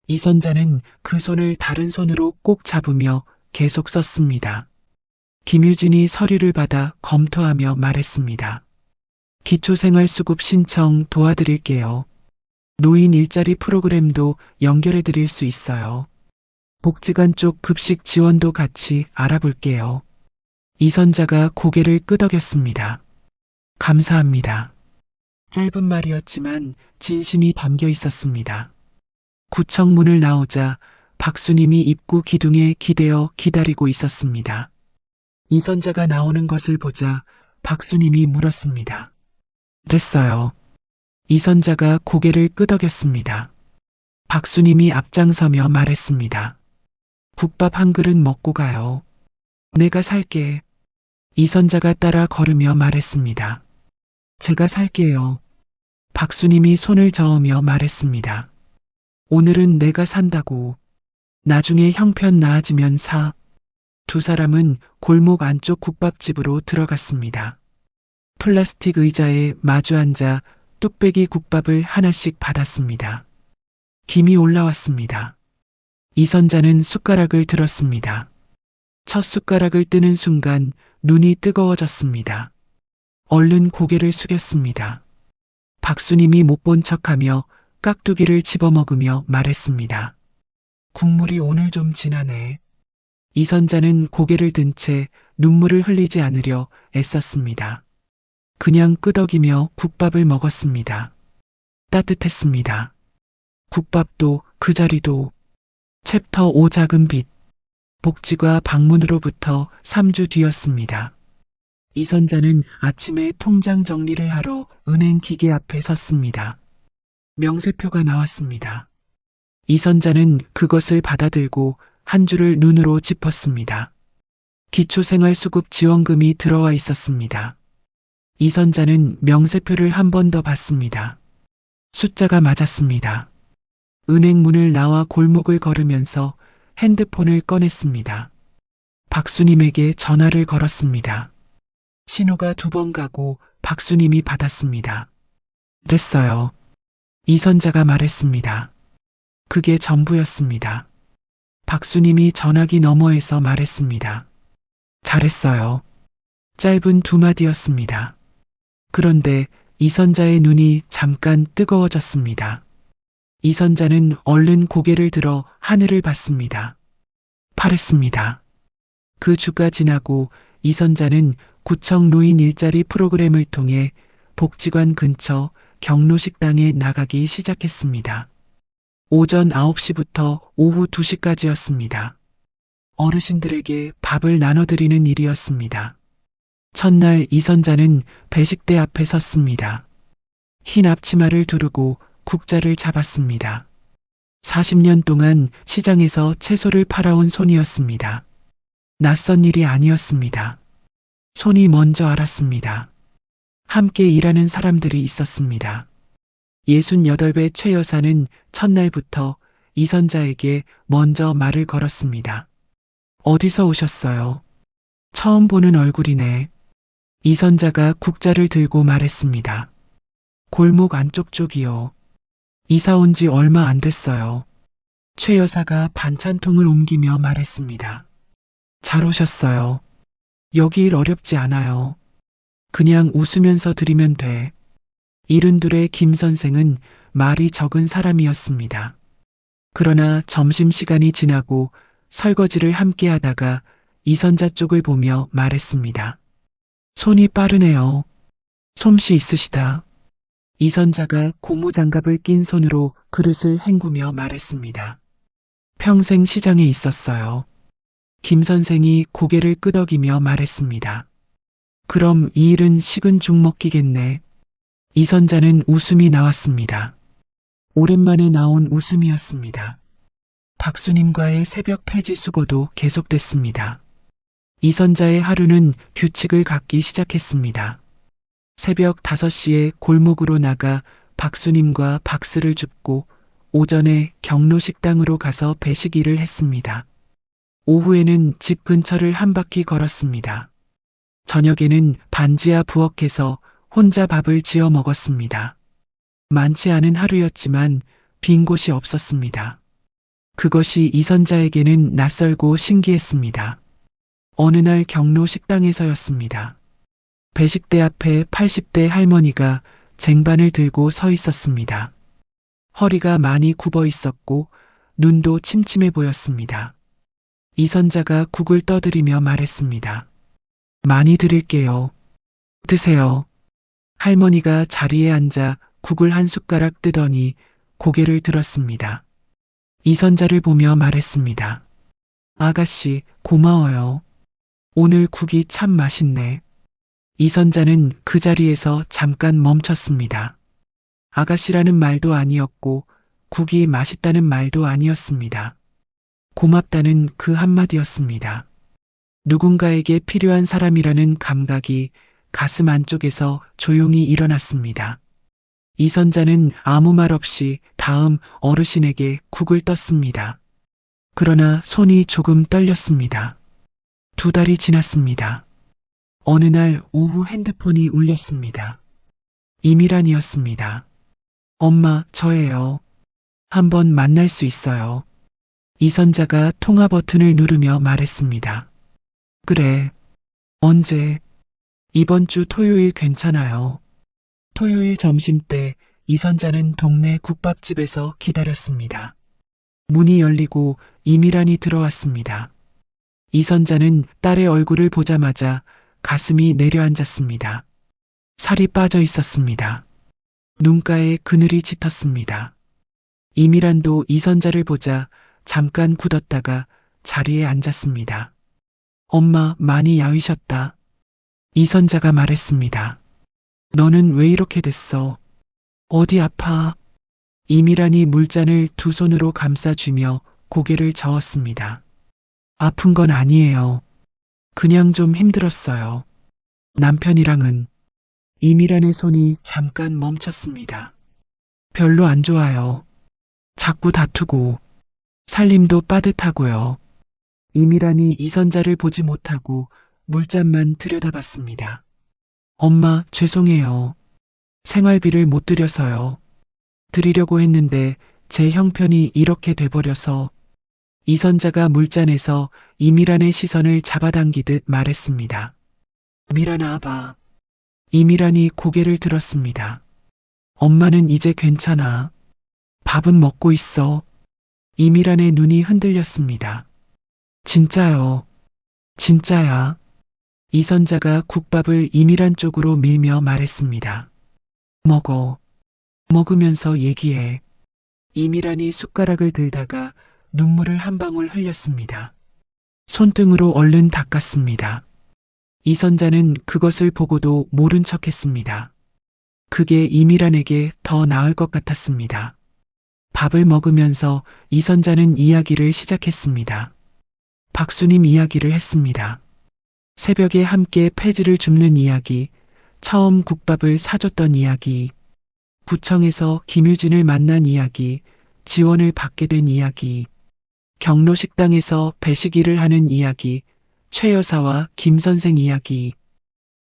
이선자는 그 손을 다른 손으로 꼭 잡으며 계속 썼습니다. 김유진이 서류를 받아 검토하며 말했습니다. 기초생활수급 신청 도와드릴게요. 노인 일자리 프로그램도 연결해 드릴 수 있어요. 복지관 쪽 급식 지원도 같이 알아볼게요. 이선자가 고개를 끄덕였습니다. 감사합니다. 짧은 말이었지만 진심이 담겨 있었습니다. 구청 문을 나오자 박수님이 입구 기둥에 기대어 기다리고 있었습니다. 이선자가 나오는 것을 보자 박수님이 물었습니다. 됐어요. 이선자가 고개를 끄덕였습니다. 박수님이 앞장서며 말했습니다. 국밥 한 그릇 먹고 가요. 내가 살게. 이선자가 따라 걸으며 말했습니다. 제가 살게요. 박수님이 손을 저으며 말했습니다. 오늘은 내가 산다고. 나중에 형편 나아지면 사. 두 사람은 골목 안쪽 국밥집으로 들어갔습니다. 플라스틱 의자에 마주 앉아 뚝배기 국밥을 하나씩 받았습니다. 김이 올라왔습니다. 이선자는 숟가락을 들었습니다. 첫 숟가락을 뜨는 순간 눈이 뜨거워졌습니다. 얼른 고개를 숙였습니다. 박수님이 못 본 척하며 깍두기를 집어먹으며 말했습니다. 국물이 오늘 좀 진하네. 이선자는 고개를 든 채 눈물을 흘리지 않으려 애썼습니다. 그냥 끄덕이며 국밥을 먹었습니다. 따뜻했습니다. 국밥도 그 자리도 챕터 5 작은 빛. 복지과 방문으로부터 3주 뒤였습니다. 이선자는 아침에 통장 정리를 하러 은행 기계 앞에 섰습니다. 명세표가 나왔습니다. 이선자는 그것을 받아들고 한 줄을 눈으로 짚었습니다. 기초생활수급 지원금이 들어와 있었습니다. 이선자는 명세표를 한 번 더 봤습니다. 숫자가 맞았습니다. 은행 문을 나와 골목을 걸으면서 핸드폰을 꺼냈습니다. 박수님에게 전화를 걸었습니다. 신호가 2번 가고 박수님이 받았습니다. 됐어요. 이선자가 말했습니다. 그게 전부였습니다. 박수님이 전화기 너머에서 말했습니다. 잘했어요. 짧은 2마디였습니다. 그런데 이선자의 눈이 잠깐 뜨거워졌습니다. 이선자는 얼른 고개를 들어 하늘을 봤습니다. 파랬습니다. 그 주가 지나고 이선자는 구청 노인 일자리 프로그램을 통해 복지관 근처 경로식당에 나가기 시작했습니다. 오전 9시부터 오후 2시까지였습니다. 어르신들에게 밥을 나눠드리는 일이었습니다. 첫날 이선자는 배식대 앞에 섰습니다. 흰 앞치마를 두르고 국자를 잡았습니다. 40년 동안 시장에서 채소를 팔아온 손이었습니다. 낯선 일이 아니었습니다. 손이 먼저 알았습니다. 함께 일하는 사람들이 있었습니다. 68배 최 여사는 첫날부터 이선자에게 먼저 말을 걸었습니다. 어디서 오셨어요? 처음 보는 얼굴이네. 이선자가 국자를 들고 말했습니다. 골목 안쪽 쪽이요. 이사 온 지 얼마 안 됐어요. 최 여사가 반찬통을 옮기며 말했습니다. 잘 오셨어요. 여기 일 어렵지 않아요. 그냥 웃으면서 드리면 돼. 72의 김 선생은 말이 적은 사람이었습니다. 그러나 점심시간이 지나고 설거지를 함께 하다가 이선자 쪽을 보며 말했습니다. 손이 빠르네요. 솜씨 있으시다. 이선자가 고무장갑을 낀 손으로 그릇을 헹구며 말했습니다. 평생 시장에 있었어요. 김 선생이 고개를 끄덕이며 말했습니다. 그럼 이 일은 식은 죽 먹기겠네. 이선자는 웃음이 나왔습니다. 오랜만에 나온 웃음이었습니다. 박수님과의 새벽 폐지 수고도 계속됐습니다. 이선자의 하루는 규칙을 갖기 시작했습니다. 새벽 5시에 골목으로 나가 박수님과 박스를 줍고 오전에 경로식당으로 가서 배식일을 했습니다. 오후에는 집 근처를 한 바퀴 걸었습니다. 저녁에는 반지하 부엌에서 혼자 밥을 지어 먹었습니다. 많지 않은 하루였지만 빈 곳이 없었습니다. 그것이 이선자에게는 낯설고 신기했습니다. 어느 날 경로 식당에서였습니다. 배식대 앞에 80대 할머니가 쟁반을 들고 서 있었습니다. 허리가 많이 굽어 있었고 눈도 침침해 보였습니다. 이선자가 국을 떠들이며 말했습니다. 많이 드릴게요. 드세요. 할머니가 자리에 앉아 국을 한 숟가락 뜨더니 고개를 들었습니다. 이선자를 보며 말했습니다. 아가씨, 고마워요. 오늘 국이 참 맛있네. 이선자는 그 자리에서 잠깐 멈췄습니다. 아가씨라는 말도 아니었고 국이 맛있다는 말도 아니었습니다. 고맙다는 그 한마디였습니다. 누군가에게 필요한 사람이라는 감각이 가슴 안쪽에서 조용히 일어났습니다. 이선자는 아무 말 없이 다음 어르신에게 국을 떴습니다. 그러나 손이 조금 떨렸습니다. 2달이 지났습니다. 어느 날 오후 핸드폰이 울렸습니다. 이미란이었습니다. 엄마, 저예요. 한번 만날 수 있어요. 이선자가 통화 버튼을 누르며 말했습니다. 그래. 언제? 이번 주 토요일 괜찮아요. 토요일 점심때 이선자는 동네 국밥집에서 기다렸습니다. 문이 열리고 이미란이 들어왔습니다. 이선자는 딸의 얼굴을 보자마자 가슴이 내려앉았습니다. 살이 빠져 있었습니다. 눈가에 그늘이 짙었습니다. 이미란도 이선자를 보자 잠깐 굳었다가 자리에 앉았습니다. 엄마, 많이 야위셨다. 이선자가 말했습니다. 너는 왜 이렇게 됐어? 어디 아파? 이미란이 물잔을 두 손으로 감싸쥐며 고개를 저었습니다. 아픈 건 아니에요. 그냥 좀 힘들었어요. 남편이랑은. 이미란의 손이 잠깐 멈췄습니다. 별로 안 좋아요. 자꾸 다투고 살림도 빠듯하고요. 이미란이 이선자를 보지 못하고 물잔만 들여다봤습니다. 엄마, 죄송해요. 생활비를 못 드려서요. 드리려고 했는데 제 형편이 이렇게 돼버려서. 이선자가 물잔에서 이미란의 시선을 잡아당기듯 말했습니다. 미란아, 봐. 이미란이 고개를 들었습니다. 엄마는 이제 괜찮아. 밥은 먹고 있어. 이미란의 눈이 흔들렸습니다. 진짜요. 진짜야. 이선자가 국밥을 이미란 쪽으로 밀며 말했습니다. 먹어. 먹으면서 얘기해. 이미란이 숟가락을 들다가 눈물을 한 방울 흘렸습니다. 손등으로 얼른 닦았습니다. 이선자는 그것을 보고도 모른 척했습니다. 그게 이미란에게 더 나을 것 같았습니다. 밥을 먹으면서 이선자는 이야기를 시작했습니다. 박수님 이야기를 했습니다. 새벽에 함께 폐지를 줍는 이야기, 처음 국밥을 사줬던 이야기, 구청에서 김유진을 만난 이야기, 지원을 받게 된 이야기, 경로식당에서 배식일을 하는 이야기, 최 여사와 김 선생 이야기.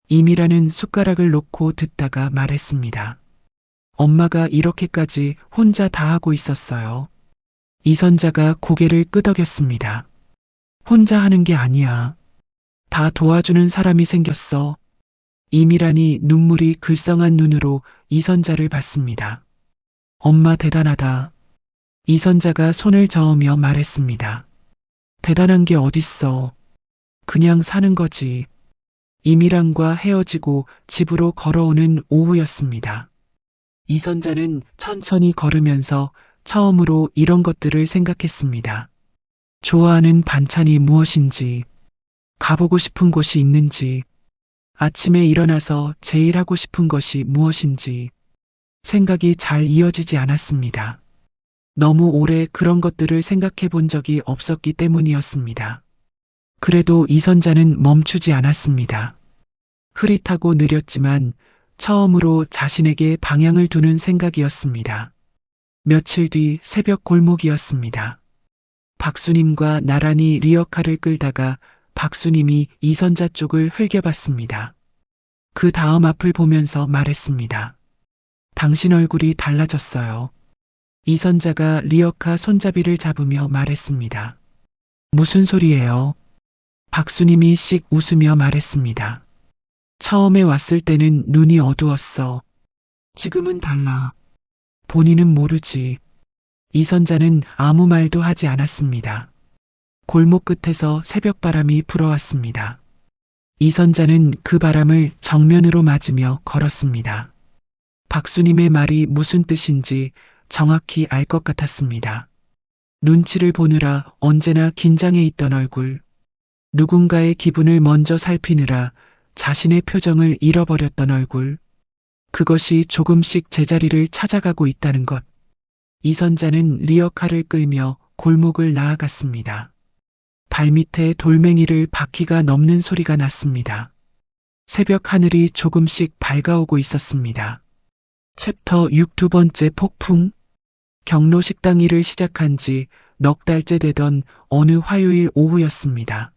이미라는 숟가락을 놓고 듣다가 말했습니다. 엄마가 이렇게까지 혼자 다 하고 있었어요. 이선자가 고개를 끄덕였습니다. 혼자 하는 게 아니야. 다 도와주는 사람이 생겼어. 이미란이 눈물이 글썽한 눈으로 이선자를 봤습니다. 엄마 대단하다. 이선자가 손을 저으며 말했습니다. 대단한 게 어딨어. 그냥 사는 거지. 이미란과 헤어지고 집으로 걸어오는 오후였습니다. 이선자는 천천히 걸으면서 처음으로 이런 것들을 생각했습니다. 좋아하는 반찬이 무엇인지, 가보고 싶은 곳이 있는지, 아침에 일어나서 제일 하고 싶은 것이 무엇인지, 생각이 잘 이어지지 않았습니다. 너무 오래 그런 것들을 생각해 본 적이 없었기 때문이었습니다. 그래도 이선자는 멈추지 않았습니다. 흐릿하고 느렸지만 처음으로 자신에게 방향을 두는 생각이었습니다. 며칠 뒤 새벽 골목이었습니다. 박수님과 나란히 리어카를 끌다가 박수님이 이선자 쪽을 흘겨봤습니다. 그 다음 앞을 보면서 말했습니다. 당신 얼굴이 달라졌어요. 이선자가 리어카 손잡이를 잡으며 말했습니다. 무슨 소리예요? 박수님이 씩 웃으며 말했습니다. 처음에 왔을 때는 눈이 어두웠어. 지금은 달라. 본인은 모르지. 이선자는 아무 말도 하지 않았습니다. 골목 끝에서 새벽바람이 불어왔습니다. 이선자는 그 바람을 정면으로 맞으며 걸었습니다. 박수님의 말이 무슨 뜻인지 정확히 알 것 같았습니다. 눈치를 보느라 언제나 긴장해 있던 얼굴, 누군가의 기분을 먼저 살피느라 자신의 표정을 잃어버렸던 얼굴, 그것이 조금씩 제자리를 찾아가고 있다는 것. 이선자는 리어카를 끌며 골목을 나아갔습니다. 발밑에 돌멩이를 바퀴가 넘는 소리가 났습니다. 새벽 하늘이 조금씩 밝아오고 있었습니다. 챕터 6 두 번째 폭풍. 경로식당 일을 시작한 지 넉 달째 되던 어느 화요일 오후였습니다.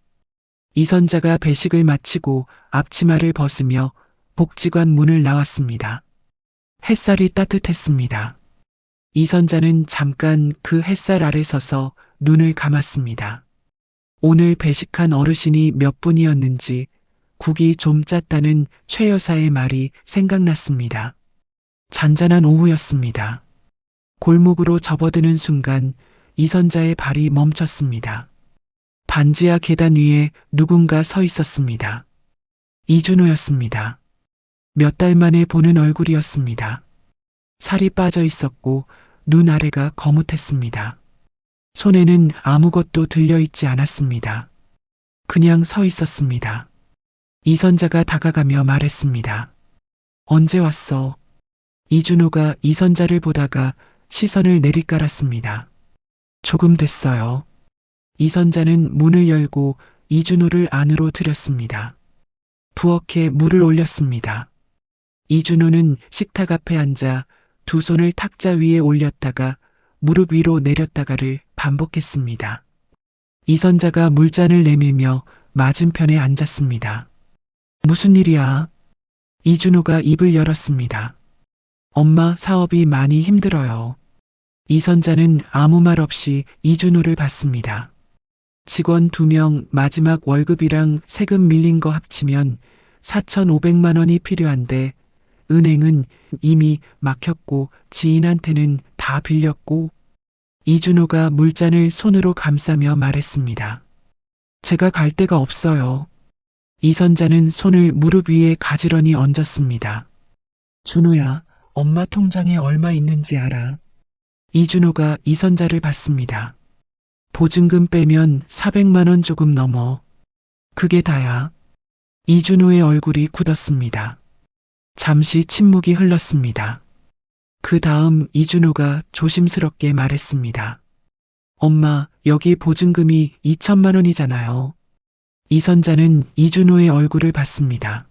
이선자가 배식을 마치고 앞치마를 벗으며 복지관 문을 나왔습니다. 햇살이 따뜻했습니다. 이선자는 잠깐 그 햇살 아래 서서 눈을 감았습니다. 오늘 배식한 어르신이 몇 분이었는지 국이 좀 짰다는 최 여사의 말이 생각났습니다. 잔잔한 오후였습니다. 골목으로 접어드는 순간 이선자의 발이 멈췄습니다. 반지하 계단 위에 누군가 서 있었습니다. 이준호였습니다. 몇 달 만에 보는 얼굴이었습니다. 살이 빠져 있었고 눈 아래가 거뭇했습니다. 손에는 아무것도 들려있지 않았습니다. 그냥 서 있었습니다. 이선자가 다가가며 말했습니다. 언제 왔어? 이준호가 이선자를 보다가 시선을 내리깔았습니다. 조금 됐어요. 이선자는 문을 열고 이준호를 안으로 들였습니다. 부엌에 물을 올렸습니다. 이준호는 식탁 앞에 앉아 두 손을 탁자 위에 올렸다가 무릎 위로 내렸다가를 반복했습니다. 이선자가 물잔을 내밀며 맞은편에 앉았습니다. 무슨 일이야? 이준호가 입을 열었습니다. 엄마 사업이 많이 힘들어요. 이선자는 아무 말 없이 이준호를 봤습니다. 직원 2명 마지막 월급이랑 세금 밀린 거 합치면 4,500만 원이 필요한데 은행은 이미 막혔고 지인한테는 다 빌렸고. 이준호가 물잔을 손으로 감싸며 말했습니다. 제가 갈 데가 없어요. 이선자는 손을 무릎 위에 가지런히 얹었습니다. 준호야, 엄마 통장에 얼마 있는지 알아? 이준호가 이선자를 봤습니다. 보증금 빼면 400만 원 조금 넘어. 그게 다야. 이준호의 얼굴이 굳었습니다. 잠시 침묵이 흘렀습니다. 그 다음 이준호가 조심스럽게 말했습니다. 엄마, 여기 보증금이 2천만 원이잖아요. 이선자는 이준호의 얼굴을 봤습니다.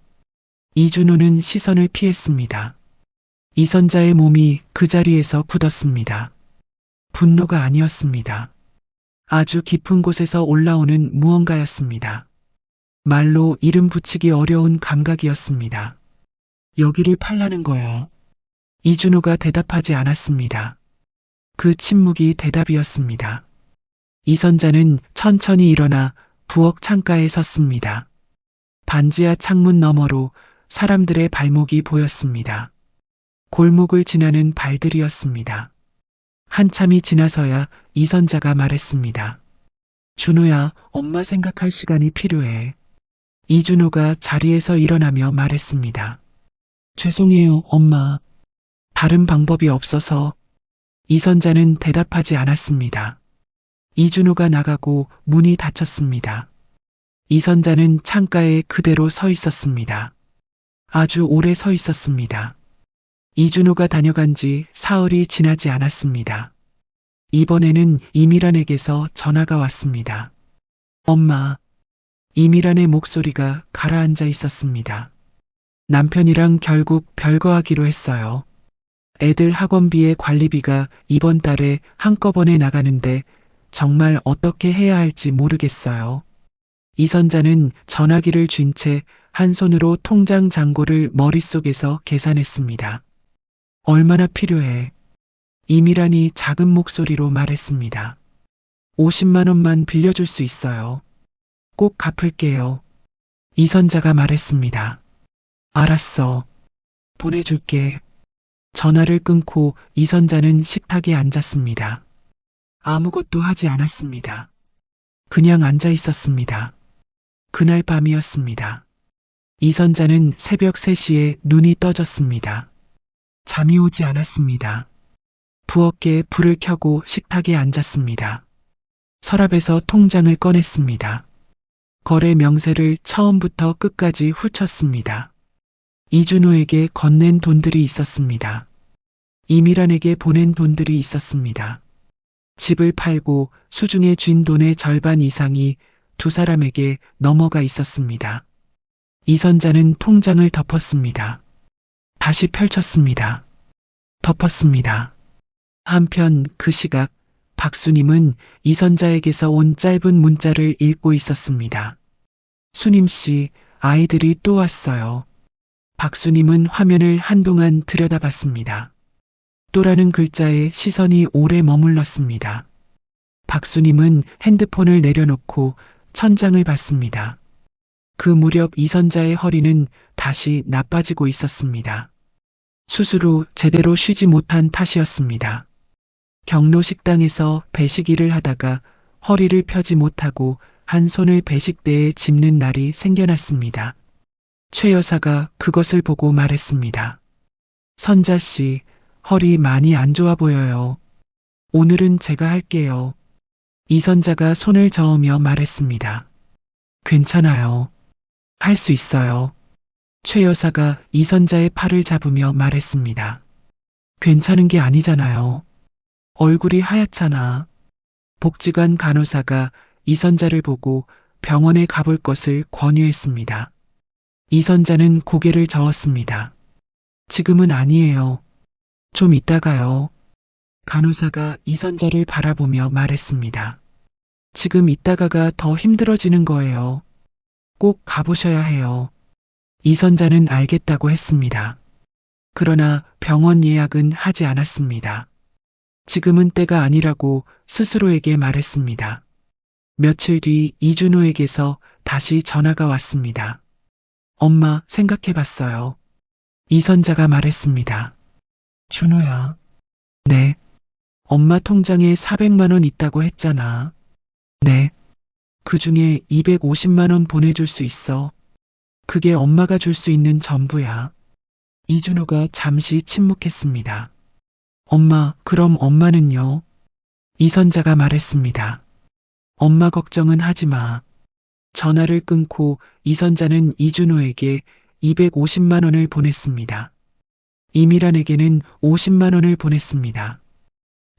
이준호는 시선을 피했습니다. 이선자의 몸이 그 자리에서 굳었습니다. 분노가 아니었습니다. 아주 깊은 곳에서 올라오는 무언가였습니다. 말로 이름 붙이기 어려운 감각이었습니다. 여기를 팔라는 거야. 이준호가 대답하지 않았습니다. 그 침묵이 대답이었습니다. 이선자는 천천히 일어나 부엌 창가에 섰습니다. 반지하 창문 너머로 사람들의 발목이 보였습니다. 골목을 지나는 발들이었습니다. 한참이 지나서야 이선자가 말했습니다. 준호야, 엄마 생각할 시간이 필요해. 이준호가 자리에서 일어나며 말했습니다. 죄송해요, 엄마. 다른 방법이 없어서. 이선자는 대답하지 않았습니다. 이준호가 나가고 문이 닫혔습니다. 이선자는 창가에 그대로 서 있었습니다. 아주 오래 서 있었습니다. 이준호가 다녀간 지 사흘이 지나지 않았습니다. 이번에는 이미란에게서 전화가 왔습니다. 엄마. 이미란의 목소리가 가라앉아 있었습니다. 남편이랑 결국 별거하기로 했어요. 애들 학원비의 관리비가 이번 달에 한꺼번에 나가는데 정말 어떻게 해야 할지 모르겠어요. 이선자는 전화기를 쥔 채 한 손으로 통장 잔고를 머릿속에서 계산했습니다. 얼마나 필요해? 이미란이 작은 목소리로 말했습니다. 50만 원만 빌려줄 수 있어요. 꼭 갚을게요. 이선자가 말했습니다. 알았어. 보내줄게. 전화를 끊고 이선자는 식탁에 앉았습니다. 아무것도 하지 않았습니다. 그냥 앉아 있었습니다. 그날 밤이었습니다. 이선자는 새벽 3시에 눈이 떠졌습니다. 잠이 오지 않았습니다. 부엌에 불을 켜고 식탁에 앉았습니다. 서랍에서 통장을 꺼냈습니다. 거래 명세를 처음부터 끝까지 훑었습니다. 이준호에게 건넨 돈들이 있었습니다. 이미란에게 보낸 돈들이 있었습니다. 집을 팔고 수중에 쥔 돈의 절반 이상이 두 사람에게 넘어가 있었습니다. 이선자는 통장을 덮었습니다. 다시 펼쳤습니다. 덮었습니다. 한편 그 시각 박수님은 이선자에게서 온 짧은 문자를 읽고 있었습니다. 수님씨, 아이들이 또 왔어요. 박수님은 화면을 한동안 들여다봤습니다. 또라는 글자에 시선이 오래 머물렀습니다. 박수님은 핸드폰을 내려놓고 천장을 봤습니다. 그 무렵 이선자의 허리는 다시 나빠지고 있었습니다. 수술 후 제대로 쉬지 못한 탓이었습니다. 경로 식당에서 배식일을 하다가 허리를 펴지 못하고 한 손을 배식대에 짚는 날이 생겨났습니다. 최 여사가 그것을 보고 말했습니다. 선자 씨, 허리 많이 안 좋아 보여요. 오늘은 제가 할게요. 이선자가 손을 저으며 말했습니다. 괜찮아요. 할 수 있어요. 최 여사가 이선자의 팔을 잡으며 말했습니다. 괜찮은 게 아니잖아요. 얼굴이 하얗잖아. 복지관 간호사가 이선자를 보고 병원에 가볼 것을 권유했습니다. 이선자는 고개를 저었습니다. 지금은 아니에요. 좀 이따가요. 간호사가 이선자를 바라보며 말했습니다. 지금 이따가가 더 힘들어지는 거예요. 꼭 가보셔야 해요. 이선자는 알겠다고 했습니다. 그러나 병원 예약은 하지 않았습니다. 지금은 때가 아니라고 스스로에게 말했습니다. 며칠 뒤 이준호에게서 다시 전화가 왔습니다. 엄마, 생각해봤어요. 이선자가 말했습니다. 준호야. 네. 엄마 통장에 400만 원 있다고 했잖아. 네. 그 중에 250만 원 보내줄 수 있어. 그게 엄마가 줄 수 있는 전부야. 이준호가 잠시 침묵했습니다. 엄마, 그럼 엄마는요? 이선자가 말했습니다. 엄마 걱정은 하지 마. 전화를 끊고 이선자는 이준호에게 250만 원을 보냈습니다. 이미란에게는 50만 원을 보냈습니다.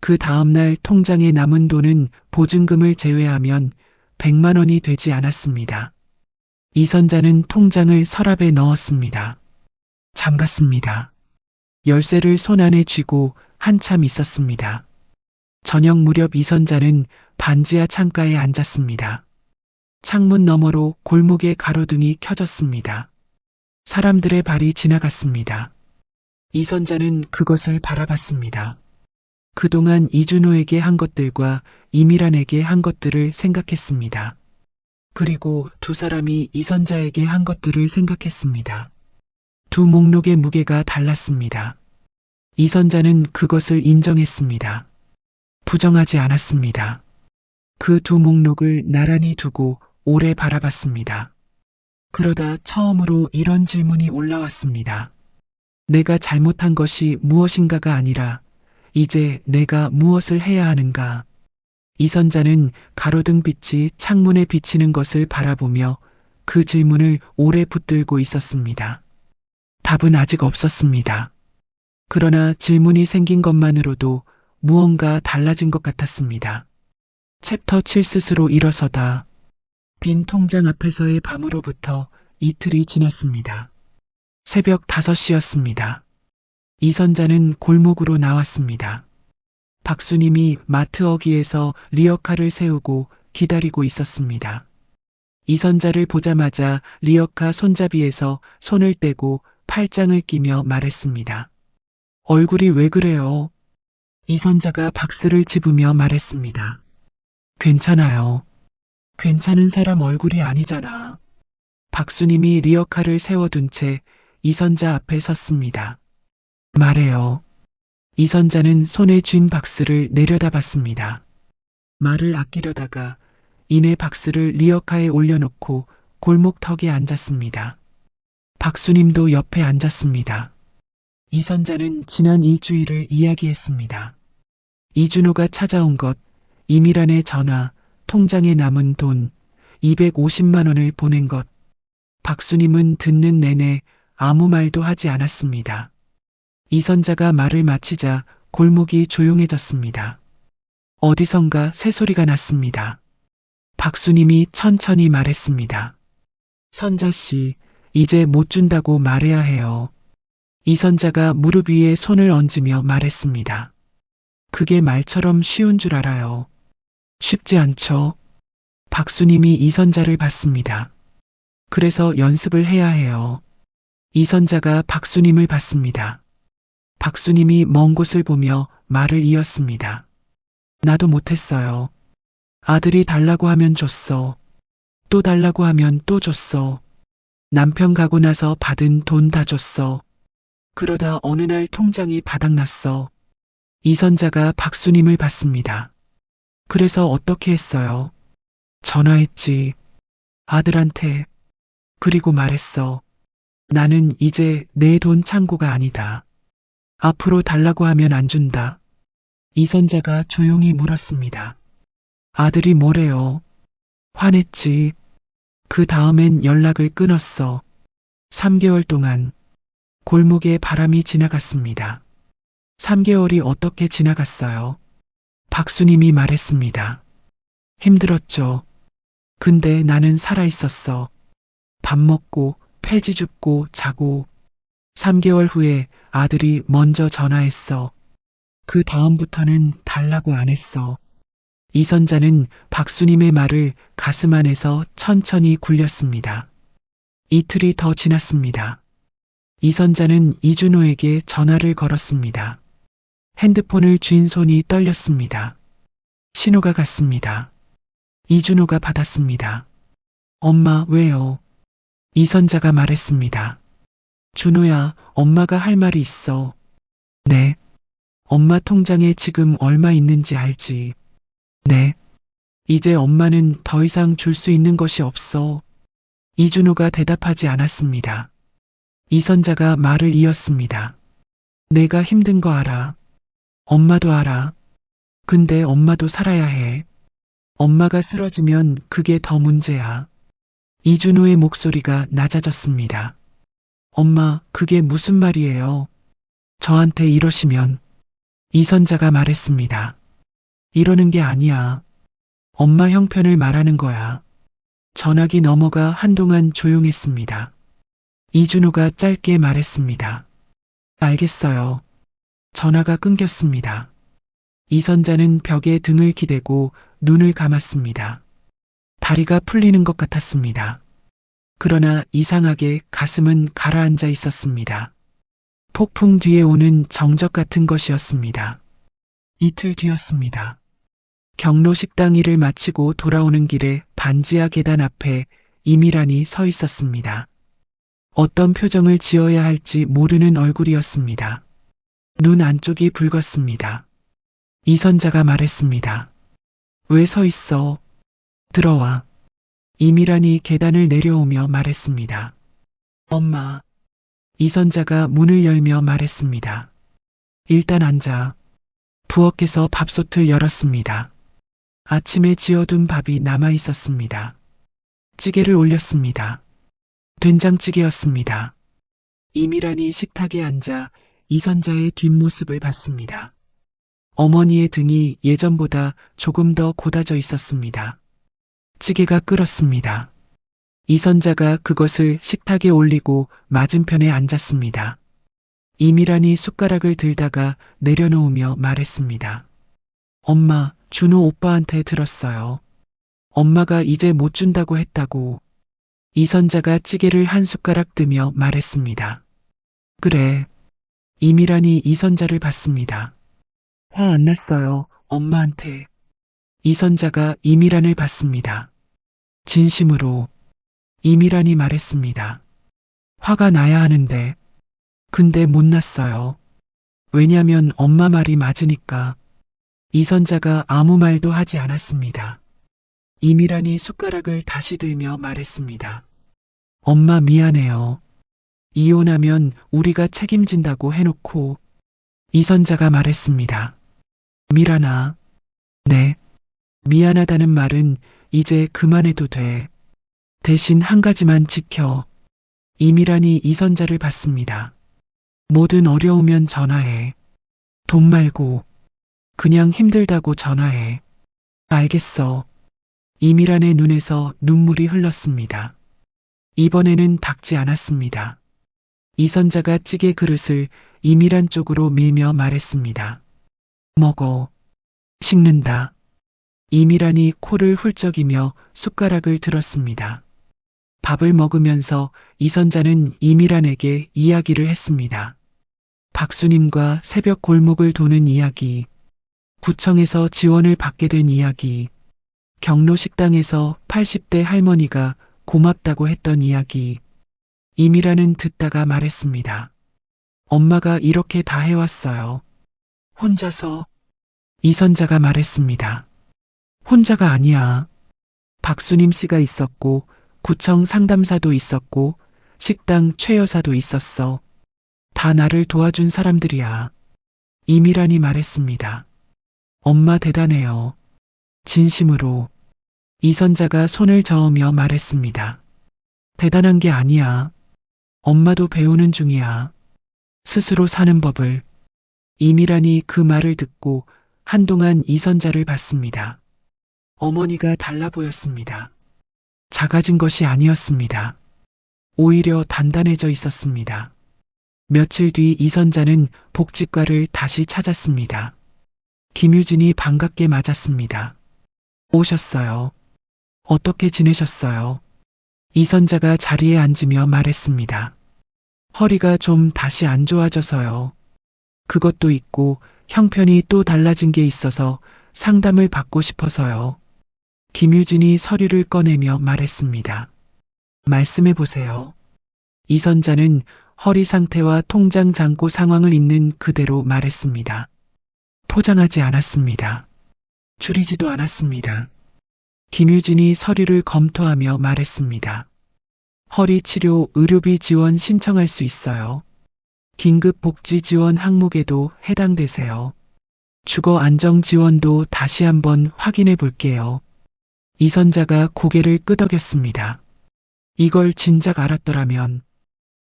그 다음날 통장에 남은 돈은 보증금을 제외하면 100만 원이 되지 않았습니다. 이선자는 통장을 서랍에 넣었습니다. 잠갔습니다. 열쇠를 손 안에 쥐고 한참 있었습니다. 저녁 무렵 이선자는 반지하 창가에 앉았습니다. 창문 너머로 골목의 가로등이 켜졌습니다. 사람들의 발이 지나갔습니다. 이선자는 그것을 바라봤습니다. 그동안 이준호에게 한 것들과 이미란에게 한 것들을 생각했습니다. 그리고 두 사람이 이선자에게 한 것들을 생각했습니다. 두 목록의 무게가 달랐습니다. 이선자는 그것을 인정했습니다. 부정하지 않았습니다. 그 두 목록을 나란히 두고 오래 바라봤습니다. 그러다 처음으로 이런 질문이 올라왔습니다. 내가 잘못한 것이 무엇인가가 아니라 이제 내가 무엇을 해야 하는가? 이선자는 가로등 빛이 창문에 비치는 것을 바라보며 그 질문을 오래 붙들고 있었습니다. 답은 아직 없었습니다. 그러나 질문이 생긴 것만으로도 무언가 달라진 것 같았습니다. 챕터 7 스스로 일어서다. 빈 통장 앞에서의 밤으로부터 이틀이 지났습니다. 새벽 5시였습니다. 이선자는 골목으로 나왔습니다. 박수님이 마트 어귀에서 리어카를 세우고 기다리고 있었습니다. 이선자를 보자마자 리어카 손잡이에서 손을 떼고 팔짱을 끼며 말했습니다. 얼굴이 왜 그래요? 이선자가 박스를 집으며 말했습니다. 괜찮아요. 괜찮은 사람 얼굴이 아니잖아. 박수님이 리어카를 세워둔 채 이선자 앞에 섰습니다. 말해요. 이선자는 손에 쥔 박스를 내려다봤습니다. 말을 아끼려다가 이내 박스를 리어카에 올려놓고 골목턱에 앉았습니다. 박수님도 옆에 앉았습니다. 이선자는 지난 일주일을 이야기했습니다. 이준호가 찾아온 것, 이미란의 전화, 통장에 남은 돈, 250만 원을 보낸 것. 박수님은 듣는 내내 아무 말도 하지 않았습니다. 이선자가 말을 마치자 골목이 조용해졌습니다. 어디선가 새소리가 났습니다. 박수님이 천천히 말했습니다. 선자씨, 이제 못 준다고 말해야 해요. 이선자가 무릎 위에 손을 얹으며 말했습니다. 그게 말처럼 쉬운 줄 알아요. 쉽지 않죠? 박수님이 이선자를 봤습니다. 그래서 연습을 해야 해요. 이선자가 박수님을 봤습니다. 박수님이 먼 곳을 보며 말을 이었습니다. 나도 못했어요. 아들이 달라고 하면 줬어. 또 달라고 하면 또 줬어. 남편 가고 나서 받은 돈 다 줬어. 그러다 어느 날 통장이 바닥났어. 이선자가 박수님을 봤습니다. 그래서 어떻게 했어요? 전화했지. 아들한테. 그리고 말했어. 나는 이제 내 돈 창고가 아니다. 앞으로 달라고 하면 안 준다. 이선자가 조용히 물었습니다. 아들이 뭐래요? 화냈지. 그 다음엔 연락을 끊었어. 3개월 동안 골목에 바람이 지나갔습니다. 3개월이 어떻게 지나갔어요? 박수님이 말했습니다. 힘들었죠. 근데 나는 살아있었어. 밥 먹고 폐지 줍고 자고. 3개월 후에 아들이 먼저 전화했어. 그 다음부터는 달라고 안 했어. 이선자는 박수님의 말을 가슴 안에서 천천히 굴렸습니다. 이틀이 더 지났습니다. 이선자는 이준호에게 전화를 걸었습니다. 핸드폰을 쥔 손이 떨렸습니다. 신호가 갔습니다. 이준호가 받았습니다. 엄마, 왜요? 이선자가 말했습니다. 준호야, 엄마가 할 말이 있어. 네. 엄마 통장에 지금 얼마 있는지 알지? 네. 이제 엄마는 더 이상 줄 수 있는 것이 없어. 이준호가 대답하지 않았습니다. 이선자가 말을 이었습니다. 내가 힘든 거 알아. 엄마도 알아. 근데 엄마도 살아야 해. 엄마가 쓰러지면 그게 더 문제야. 이준호의 목소리가 낮아졌습니다. 엄마, 그게 무슨 말이에요? 저한테 이러시면. 이선자가 말했습니다. 이러는 게 아니야. 엄마 형편을 말하는 거야. 전화기 너머가 한동안 조용했습니다. 이준호가 짧게 말했습니다. 알겠어요. 전화가 끊겼습니다. 이선자는 벽에 등을 기대고 눈을 감았습니다. 다리가 풀리는 것 같았습니다. 그러나 이상하게 가슴은 가라앉아 있었습니다. 폭풍 뒤에 오는 정적 같은 것이었습니다. 이틀 뒤였습니다. 경로 식당 일을 마치고 돌아오는 길에 반지하 계단 앞에 이미란이 서 있었습니다. 어떤 표정을 지어야 할지 모르는 얼굴이었습니다. 눈 안쪽이 붉었습니다. 이선자가 말했습니다. 왜 서 있어? 들어와. 이미란이 계단을 내려오며 말했습니다. 엄마. 이선자가 문을 열며 말했습니다. 일단 앉아. 부엌에서 밥솥을 열었습니다. 아침에 지어둔 밥이 남아 있었습니다. 찌개를 올렸습니다. 된장찌개였습니다. 이미란이 식탁에 앉아 이선자의 뒷모습을 봤습니다. 어머니의 등이 예전보다 조금 더 고다져 있었습니다. 찌개가 끓었습니다. 이선자가 그것을 식탁에 올리고 맞은편에 앉았습니다. 이미란이 숟가락을 들다가 내려놓으며 말했습니다. 엄마, 준호 오빠한테 들었어요. 엄마가 이제 못 준다고 했다고. 이선자가 찌개를 한 숟가락 뜨며 말했습니다. 그래. 이미란이 이선자를 봤습니다. 화 안 났어요, 엄마한테. 이선자가 이미란을 봤습니다. 진심으로. 이미란이 말했습니다. 화가 나야 하는데. 근데 못 났어요. 왜냐면 엄마 말이 맞으니까. 이선자가 아무 말도 하지 않았습니다. 이미란이 숟가락을 다시 들며 말했습니다. 엄마 미안해요. 이혼하면 우리가 책임진다고 해놓고. 이선자가 말했습니다. 미란아. 네. 미안하다는 말은 이제 그만해도 돼. 대신 한 가지만 지켜. 이미란이 이선자를 봤습니다. 뭐든 어려우면 전화해. 돈 말고. 그냥 힘들다고 전화해. 알겠어. 이미란의 눈에서 눈물이 흘렀습니다. 이번에는 닦지 않았습니다. 이선자가 찌개 그릇을 이미란 쪽으로 밀며 말했습니다. 먹어. 식는다. 이미란이 코를 훌쩍이며 숟가락을 들었습니다. 밥을 먹으면서 이선자는 이미란에게 이야기를 했습니다. 박수님과 새벽 골목을 도는 이야기, 구청에서 지원을 받게 된 이야기, 경로 식당에서 80대 할머니가 고맙다고 했던 이야기. 이미란은 듣다가 말했습니다. 엄마가 이렇게 다 해왔어요. 혼자서. 이선자가 말했습니다. 혼자가 아니야. 박수님 씨가 있었고, 구청 상담사도 있었고, 식당 최 여사도 있었어. 다 나를 도와준 사람들이야. 이미란이 말했습니다. 엄마 대단해요. 진심으로. 이선자가 손을 저으며 말했습니다. 대단한 게 아니야. 엄마도 배우는 중이야. 스스로 사는 법을. 이미란이 그 말을 듣고 한동안 이선자를 봤습니다. 어머니가 달라 보였습니다. 작아진 것이 아니었습니다. 오히려 단단해져 있었습니다. 며칠 뒤 이선자는 복지과를 다시 찾았습니다. 김유진이 반갑게 맞았습니다. 오셨어요. 어떻게 지내셨어요? 이선자가 자리에 앉으며 말했습니다. 허리가 좀 다시 안 좋아져서요. 그것도 있고 형편이 또 달라진 게 있어서 상담을 받고 싶어서요. 김유진이 서류를 꺼내며 말했습니다. 말씀해 보세요. 이선자는 허리 상태와 통장 잔고 상황을 있는 그대로 말했습니다. 포장하지 않았습니다. 줄이지도 않았습니다. 김유진이 서류를 검토하며 말했습니다. 허리 치료 의료비 지원 신청할 수 있어요. 긴급 복지 지원 항목에도 해당되세요. 주거 안정 지원도 다시 한번 확인해 볼게요. 이선자가 고개를 끄덕였습니다. 이걸 진작 알았더라면.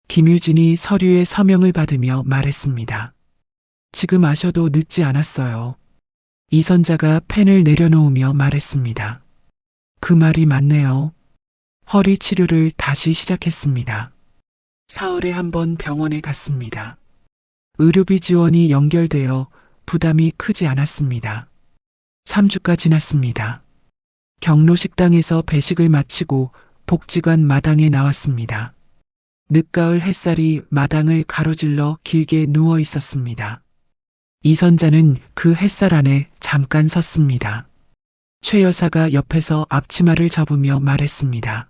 김유진이 서류에 서명을 받으며 말했습니다. 지금 아셔도 늦지 않았어요. 이선자가 펜을 내려놓으며 말했습니다. 그 말이 맞네요. 허리 치료를 다시 시작했습니다. 사흘에 한 번 병원에 갔습니다. 의료비 지원이 연결되어 부담이 크지 않았습니다. 3주가 지났습니다. 경로 식당에서 배식을 마치고 복지관 마당에 나왔습니다. 늦가을 햇살이 마당을 가로질러 길게 누워 있었습니다. 이선자는 그 햇살 안에 잠깐 섰습니다. 최 여사가 옆에서 앞치마를 접으며 말했습니다.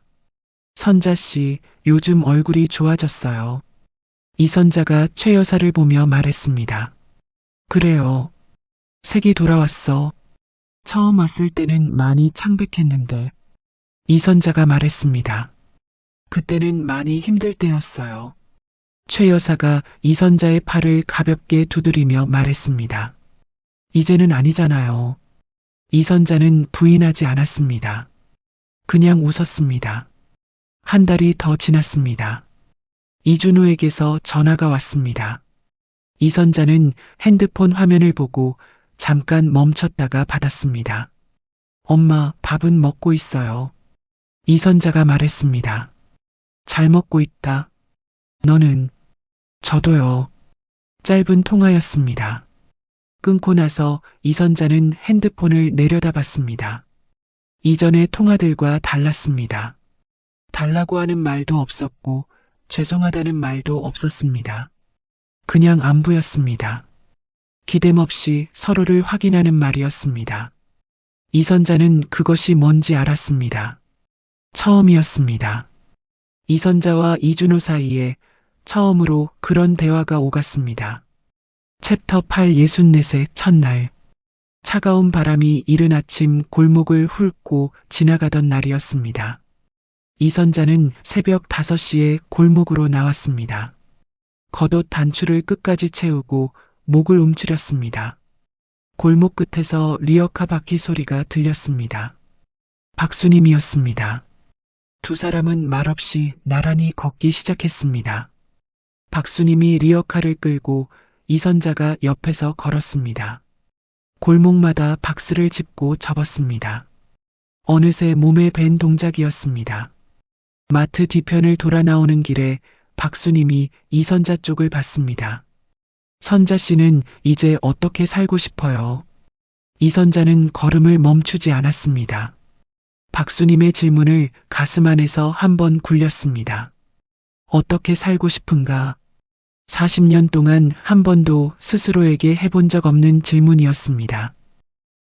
선자 씨, 요즘 얼굴이 좋아졌어요. 이선자가 최 여사를 보며 말했습니다. 그래요. 색이 돌아왔어. 처음 왔을 때는 많이 창백했는데. 이선자가 말했습니다. 그때는 많이 힘들 때였어요. 최 여사가 이선자의 팔을 가볍게 두드리며 말했습니다. 이제는 아니잖아요. 이선자는 부인하지 않았습니다. 그냥 웃었습니다. 한 달이 더 지났습니다. 이준호에게서 전화가 왔습니다. 이선자는 핸드폰 화면을 보고 잠깐 멈췄다가 받았습니다. 엄마, 밥은 먹고 있어요. 이선자가 말했습니다. 잘 먹고 있다. 너는? 저도요. 짧은 통화였습니다. 끊고 나서 이선자는 핸드폰을 내려다봤습니다. 이전의 통화들과 달랐습니다. 달라고 하는 말도 없었고 죄송하다는 말도 없었습니다. 그냥 안부였습니다. 기댐 없이 서로를 확인하는 말이었습니다. 이선자는 그것이 뭔지 알았습니다. 처음이었습니다. 이선자와 이준호 사이에 처음으로 그런 대화가 오갔습니다. 챕터 8 64의 첫날. 차가운 바람이 이른 아침 골목을 훑고 지나가던 날이었습니다. 이선자는 새벽 5시에 골목으로 나왔습니다. 겉옷 단추를 끝까지 채우고 목을 움츠렸습니다. 골목 끝에서 리어카 바퀴 소리가 들렸습니다. 박수님이었습니다. 두 사람은 말없이 나란히 걷기 시작했습니다. 박수님이 리어카를 끌고 이선자가 옆에서 걸었습니다. 골목마다 박스를 짚고 접었습니다. 어느새 몸에 밴 동작이었습니다. 마트 뒤편을 돌아 나오는 길에 박수님이 이선자 쪽을 봤습니다. 선자 씨는 이제 어떻게 살고 싶어요? 이선자는 걸음을 멈추지 않았습니다. 박수님의 질문을 가슴 안에서 한번 굴렸습니다. 어떻게 살고 싶은가? 40년 동안 한 번도 스스로에게 해본 적 없는 질문이었습니다.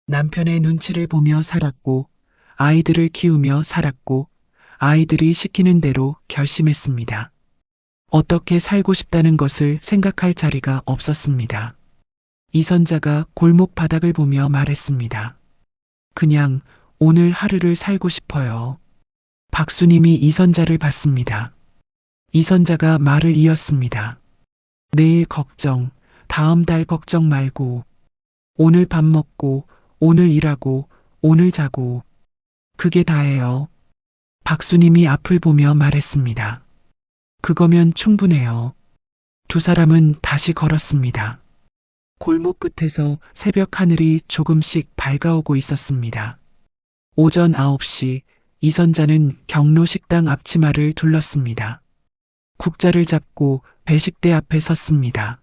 남편의 눈치를 보며 살았고, 아이들을 키우며 살았고, 아이들이 시키는 대로 결심했습니다. 어떻게 살고 싶다는 것을 생각할 자리가 없었습니다. 이선자가 골목 바닥을 보며 말했습니다. 그냥 오늘 하루를 살고 싶어요. 박수님이 이선자를 봤습니다. 이선자가 말을 이었습니다. 내일 걱정, 다음 달 걱정 말고, 오늘 밥 먹고, 오늘 일하고, 오늘 자고. 그게 다예요. 박수님이 앞을 보며 말했습니다. 그거면 충분해요. 두 사람은 다시 걸었습니다. 골목 끝에서 새벽 하늘이 조금씩 밝아오고 있었습니다. 오전 9시 이선자는 경로 식당 앞치마를 둘렀습니다. 국자를 잡고 배식대 앞에 섰습니다.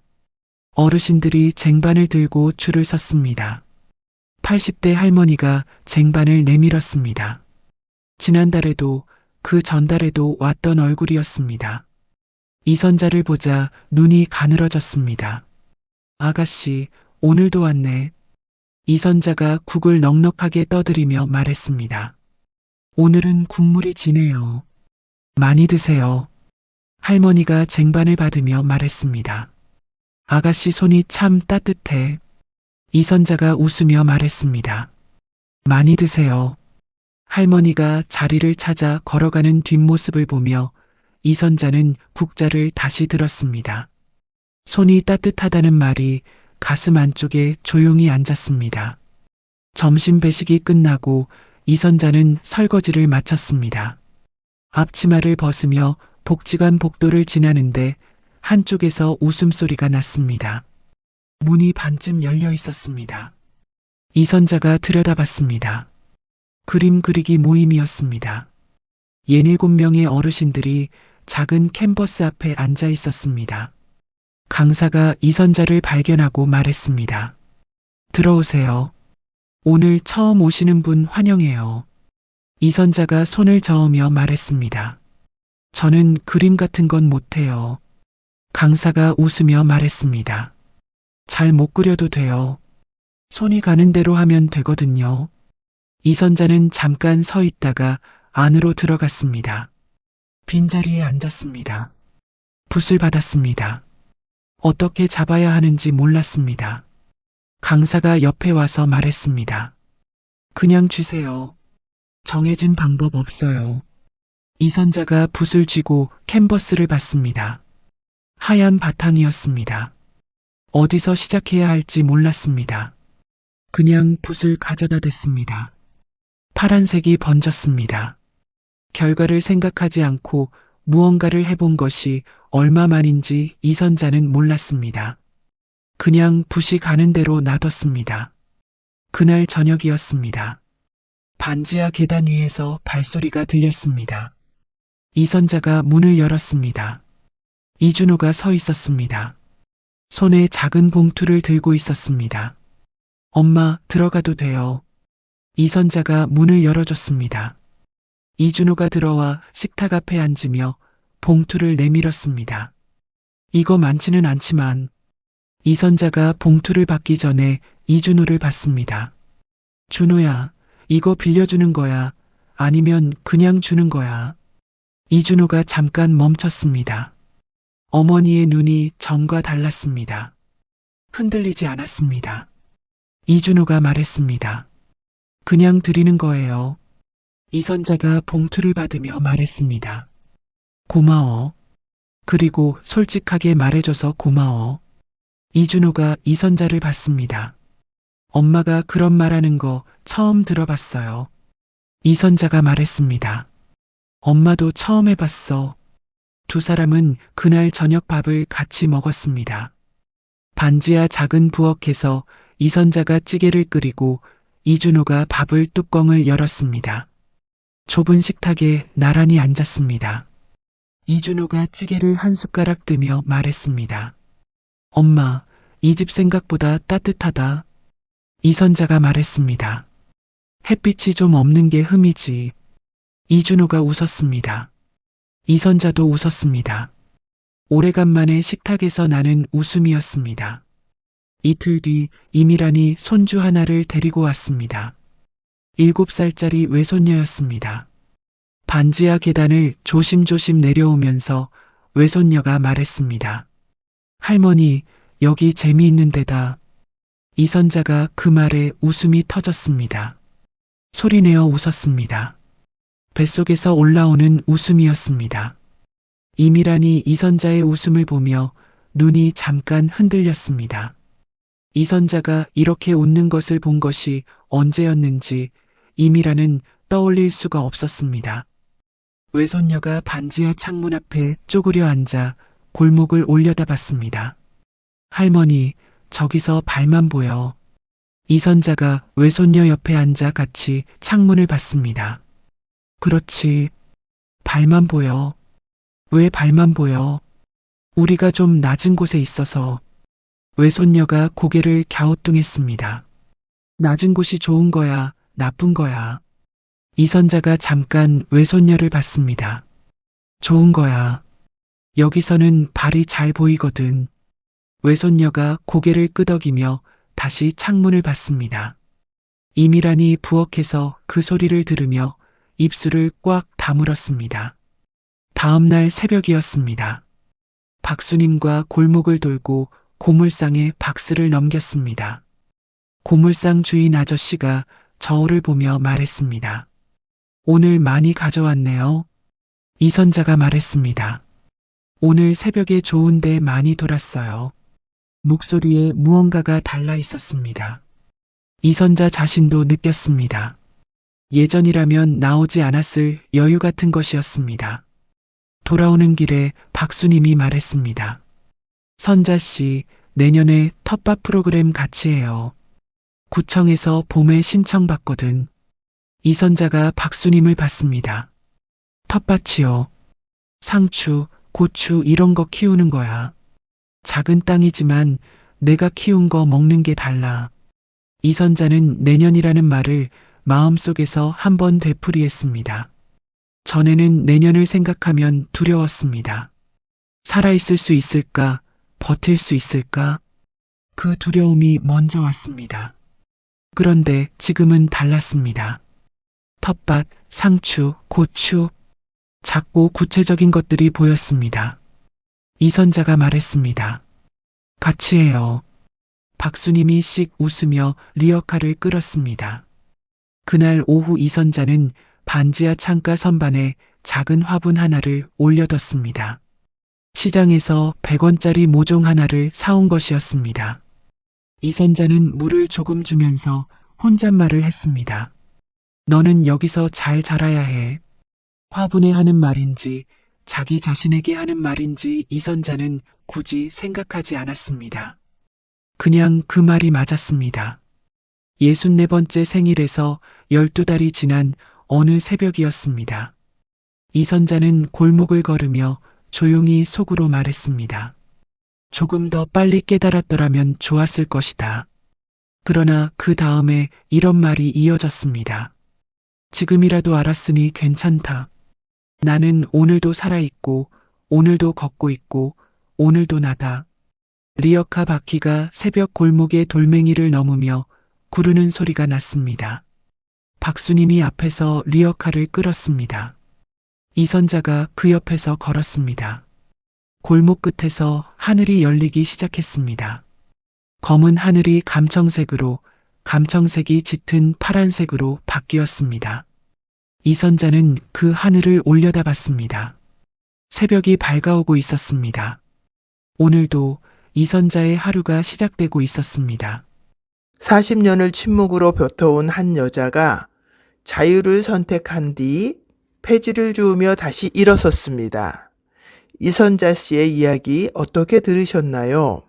어르신들이 쟁반을 들고 줄을 섰습니다. 80대 할머니가 쟁반을 내밀었습니다. 지난달에도 그 전달에도 왔던 얼굴이었습니다. 이선자를 보자 눈이 가늘어졌습니다. 아가씨, 오늘도 왔네. 이선자가 국을 넉넉하게 떠들이며 말했습니다. 오늘은 국물이 진해요. 많이 드세요. 할머니가 쟁반을 받으며 말했습니다. 아가씨 손이 참 따뜻해. 이선자가 웃으며 말했습니다. 많이 드세요. 할머니가 자리를 찾아 걸어가는 뒷모습을 보며 이선자는 국자를 다시 들었습니다. 손이 따뜻하다는 말이 가슴 안쪽에 조용히 앉았습니다. 점심 배식이 끝나고 이선자는 설거지를 마쳤습니다. 앞치마를 벗으며 복지관 복도를 지나는데 한쪽에서 웃음소리가 났습니다. 문이 반쯤 열려 있었습니다. 이선자가 들여다봤습니다. 그림 그리기 모임이었습니다. 67명의 어르신들이 작은 캔버스 앞에 앉아 있었습니다. 강사가 이선자를 발견하고 말했습니다. 들어오세요. 오늘 처음 오시는 분 환영해요. 이선자가 손을 저으며 말했습니다. 저는 그림 같은 건 못해요. 강사가 웃으며 말했습니다. 잘 못 그려도 돼요. 손이 가는 대로 하면 되거든요. 이선자는 잠깐 서 있다가 안으로 들어갔습니다. 빈자리에 앉았습니다. 붓을 받았습니다. 어떻게 잡아야 하는지 몰랐습니다. 강사가 옆에 와서 말했습니다. 그냥 주세요. 정해진 방법 없어요. 이선자가 붓을 쥐고 캔버스를 봤습니다. 하얀 바탕이었습니다. 어디서 시작해야 할지 몰랐습니다. 그냥 붓을 가져다 댔습니다. 파란색이 번졌습니다. 결과를 생각하지 않고 무언가를 해본 것이 얼마만인지 이선자는 몰랐습니다. 그냥 붓이 가는 대로 놔뒀습니다. 그날 저녁이었습니다. 반지하 계단 위에서 발소리가 들렸습니다. 이선자가 문을 열었습니다. 이준호가 서 있었습니다. 손에 작은 봉투를 들고 있었습니다. 엄마, 들어가도 돼요. 이선자가 문을 열어줬습니다. 이준호가 들어와 식탁 앞에 앉으며 봉투를 내밀었습니다. 이거 많지는 않지만. 이선자가 봉투를 받기 전에 이준호를 봤습니다. 준호야, 이거 빌려주는 거야? 아니면 그냥 주는 거야? 이준호가 잠깐 멈췄습니다. 어머니의 눈이 전과 달랐습니다. 흔들리지 않았습니다. 이준호가 말했습니다. 그냥 드리는 거예요. 이선자가 봉투를 받으며 말했습니다. 고마워. 그리고 솔직하게 말해줘서 고마워. 이준호가 이선자를 봤습니다. 엄마가 그런 말하는 거 처음 들어봤어요. 이선자가 말했습니다. 엄마도 처음 해봤어. 두 사람은 그날 저녁 밥을 같이 먹었습니다. 반지하 작은 부엌에서 이선자가 찌개를 끓이고 이준호가 밥을 뚜껑을 열었습니다. 좁은 식탁에 나란히 앉았습니다. 이준호가 찌개를 한 숟가락 뜨며 말했습니다. 엄마, 이 집 생각보다 따뜻하다. 이선자가 말했습니다. 햇빛이 좀 없는 게 흠이지. 이준호가 웃었습니다. 이선자도 웃었습니다. 오래간만에 식탁에서 나는 웃음이었습니다. 이틀 뒤 이미란이 손주 하나를 데리고 왔습니다. 7살짜리 외손녀였습니다. 반지하 계단을 조심조심 내려오면서 외손녀가 말했습니다. 할머니, 여기 재미있는 데다. 이선자가 그 말에 웃음이 터졌습니다. 소리내어 웃었습니다. 뱃속에서 올라오는 웃음이었습니다. 이미란이 이선자의 웃음을 보며 눈이 잠깐 흔들렸습니다. 이선자가 이렇게 웃는 것을 본 것이 언제였는지 이미라는 떠올릴 수가 없었습니다. 외손녀가 반지하 창문 앞에 쪼그려 앉아 골목을 올려다봤습니다. 할머니, 저기서 발만 보여. 이선자가 외손녀 옆에 앉아 같이 창문을 봤습니다. 그렇지. 발만 보여. 왜 발만 보여? 우리가 좀 낮은 곳에 있어서. 외손녀가 고개를 갸우뚱했습니다. 낮은 곳이 좋은 거야, 나쁜 거야. 이선자가 잠깐 외손녀를 봤습니다. 좋은 거야. 여기서는 발이 잘 보이거든. 외손녀가 고개를 끄덕이며 다시 창문을 봤습니다. 이미란이 부엌에서 그 소리를 들으며 입술을 꽉 다물었습니다. 다음 날 새벽이었습니다. 박수님과 골목을 돌고 고물상에 박스를 넘겼습니다. 고물상 주인 아저씨가 저울을 보며 말했습니다. 오늘 많이 가져왔네요. 이선자가 말했습니다. 오늘 새벽에 좋은데 많이 돌았어요. 목소리에 무언가가 달라 있었습니다. 이선자 자신도 느꼈습니다. 예전이라면 나오지 않았을 여유 같은 것이었습니다. 돌아오는 길에 박수님이 말했습니다. 선자씨, 내년에 텃밭 프로그램 같이 해요. 구청에서 봄에 신청받거든. 이선자가 박수님을 봤습니다. 텃밭이요. 상추, 고추 이런 거 키우는 거야. 작은 땅이지만 내가 키운 거 먹는 게 달라. 이선자는 내년이라는 말을 마음속에서 한번 되풀이했습니다. 전에는 내년을 생각하면 두려웠습니다. 살아있을 수 있을까? 버틸 수 있을까? 그 두려움이 먼저 왔습니다. 그런데 지금은 달랐습니다. 텃밭, 상추, 고추, 작고 구체적인 것들이 보였습니다. 이선자가 말했습니다. 같이 해요. 박수님이 씩 웃으며 리어카를 끌었습니다. 그날 오후 이선자는 반지하 창가 선반에 작은 화분 하나를 올려뒀습니다. 시장에서 100원짜리 모종 하나를 사온 것이었습니다. 이선자는 물을 조금 주면서 혼잣말을 했습니다. 너는 여기서 잘 자라야 해. 화분에 하는 말인지 자기 자신에게 하는 말인지 이선자는 굳이 생각하지 않았습니다. 그냥 그 말이 맞았습니다. 64번째 생일에서 12달이 지난 어느 새벽이었습니다. 이선자는 골목을 걸으며 조용히 속으로 말했습니다. 조금 더 빨리 깨달았더라면 좋았을 것이다. 그러나 그 다음에 이런 말이 이어졌습니다. 지금이라도 알았으니 괜찮다. 나는 오늘도 살아있고, 오늘도 걷고 있고, 오늘도 나다. 리어카 바퀴가 새벽 골목의 돌멩이를 넘으며 구르는 소리가 났습니다. 박수님이 앞에서 리어카를 끌었습니다. 이선자가 그 옆에서 걸었습니다. 골목 끝에서 하늘이 열리기 시작했습니다. 검은 하늘이 감청색으로, 감청색이 짙은 파란색으로 바뀌었습니다. 이선자는 그 하늘을 올려다봤습니다. 새벽이 밝아오고 있었습니다. 오늘도 이선자의 하루가 시작되고 있었습니다. 40년을 침묵으로 벼터온 한 여자가 자유를 선택한 뒤 폐지를 주우며 다시 일어섰습니다. 이선자 씨의 이야기 어떻게 들으셨나요?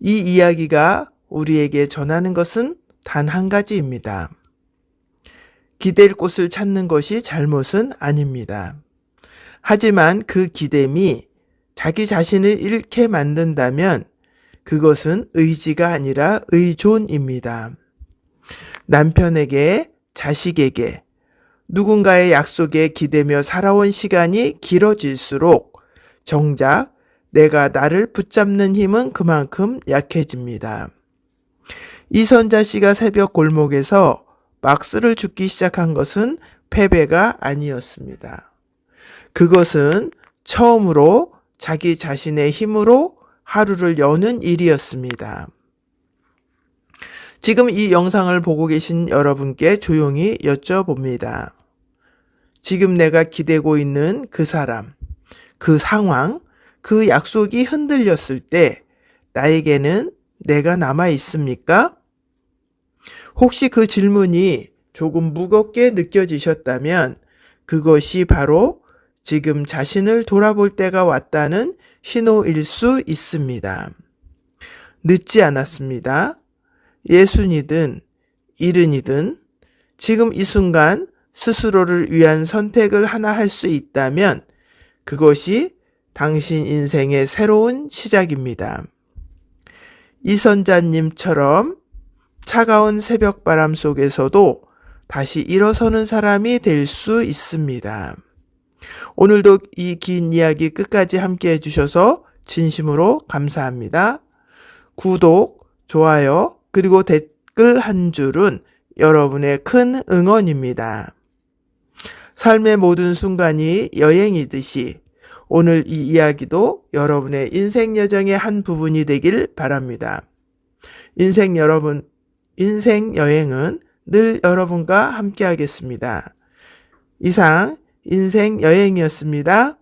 이 이야기가 우리에게 전하는 것은 단 한 가지입니다. 기댈 곳을 찾는 것이 잘못은 아닙니다. 하지만 그 기댐이 자기 자신을 잃게 만든다면 그것은 의지가 아니라 의존입니다. 남편에게, 자식에게, 누군가의 약속에 기대며 살아온 시간이 길어질수록 정작 내가 나를 붙잡는 힘은 그만큼 약해집니다. 이선자 씨가 새벽 골목에서 박스를 줍기 시작한 것은 패배가 아니었습니다. 그것은 처음으로 자기 자신의 힘으로 하루를 여는 일이었습니다. 지금 이 영상을 보고 계신 여러분께 조용히 여쭤봅니다. 지금 내가 기대고 있는 그 사람, 그 상황, 그 약속이 흔들렸을 때 나에게는 내가 남아 있습니까? 혹시 그 질문이 조금 무겁게 느껴지셨다면 그것이 바로 지금 자신을 돌아볼 때가 왔다는 신호일 수 있습니다. 늦지 않았습니다. 예순이든 일흔이든 지금 이 순간 스스로를 위한 선택을 하나 할 수 있다면 그것이 당신 인생의 새로운 시작입니다. 이선자님처럼 차가운 새벽바람 속에서도 다시 일어서는 사람이 될 수 있습니다. 오늘도 이 긴 이야기 끝까지 함께 해주셔서 진심으로 감사합니다. 구독, 좋아요, 그리고 댓글 한 줄은 여러분의 큰 응원입니다. 삶의 모든 순간이 여행이듯이 오늘 이 이야기도 여러분의 인생 여정의 한 부분이 되길 바랍니다. 인생 여행은 늘 여러분과 함께 하겠습니다. 이상 인생 여행이었습니다.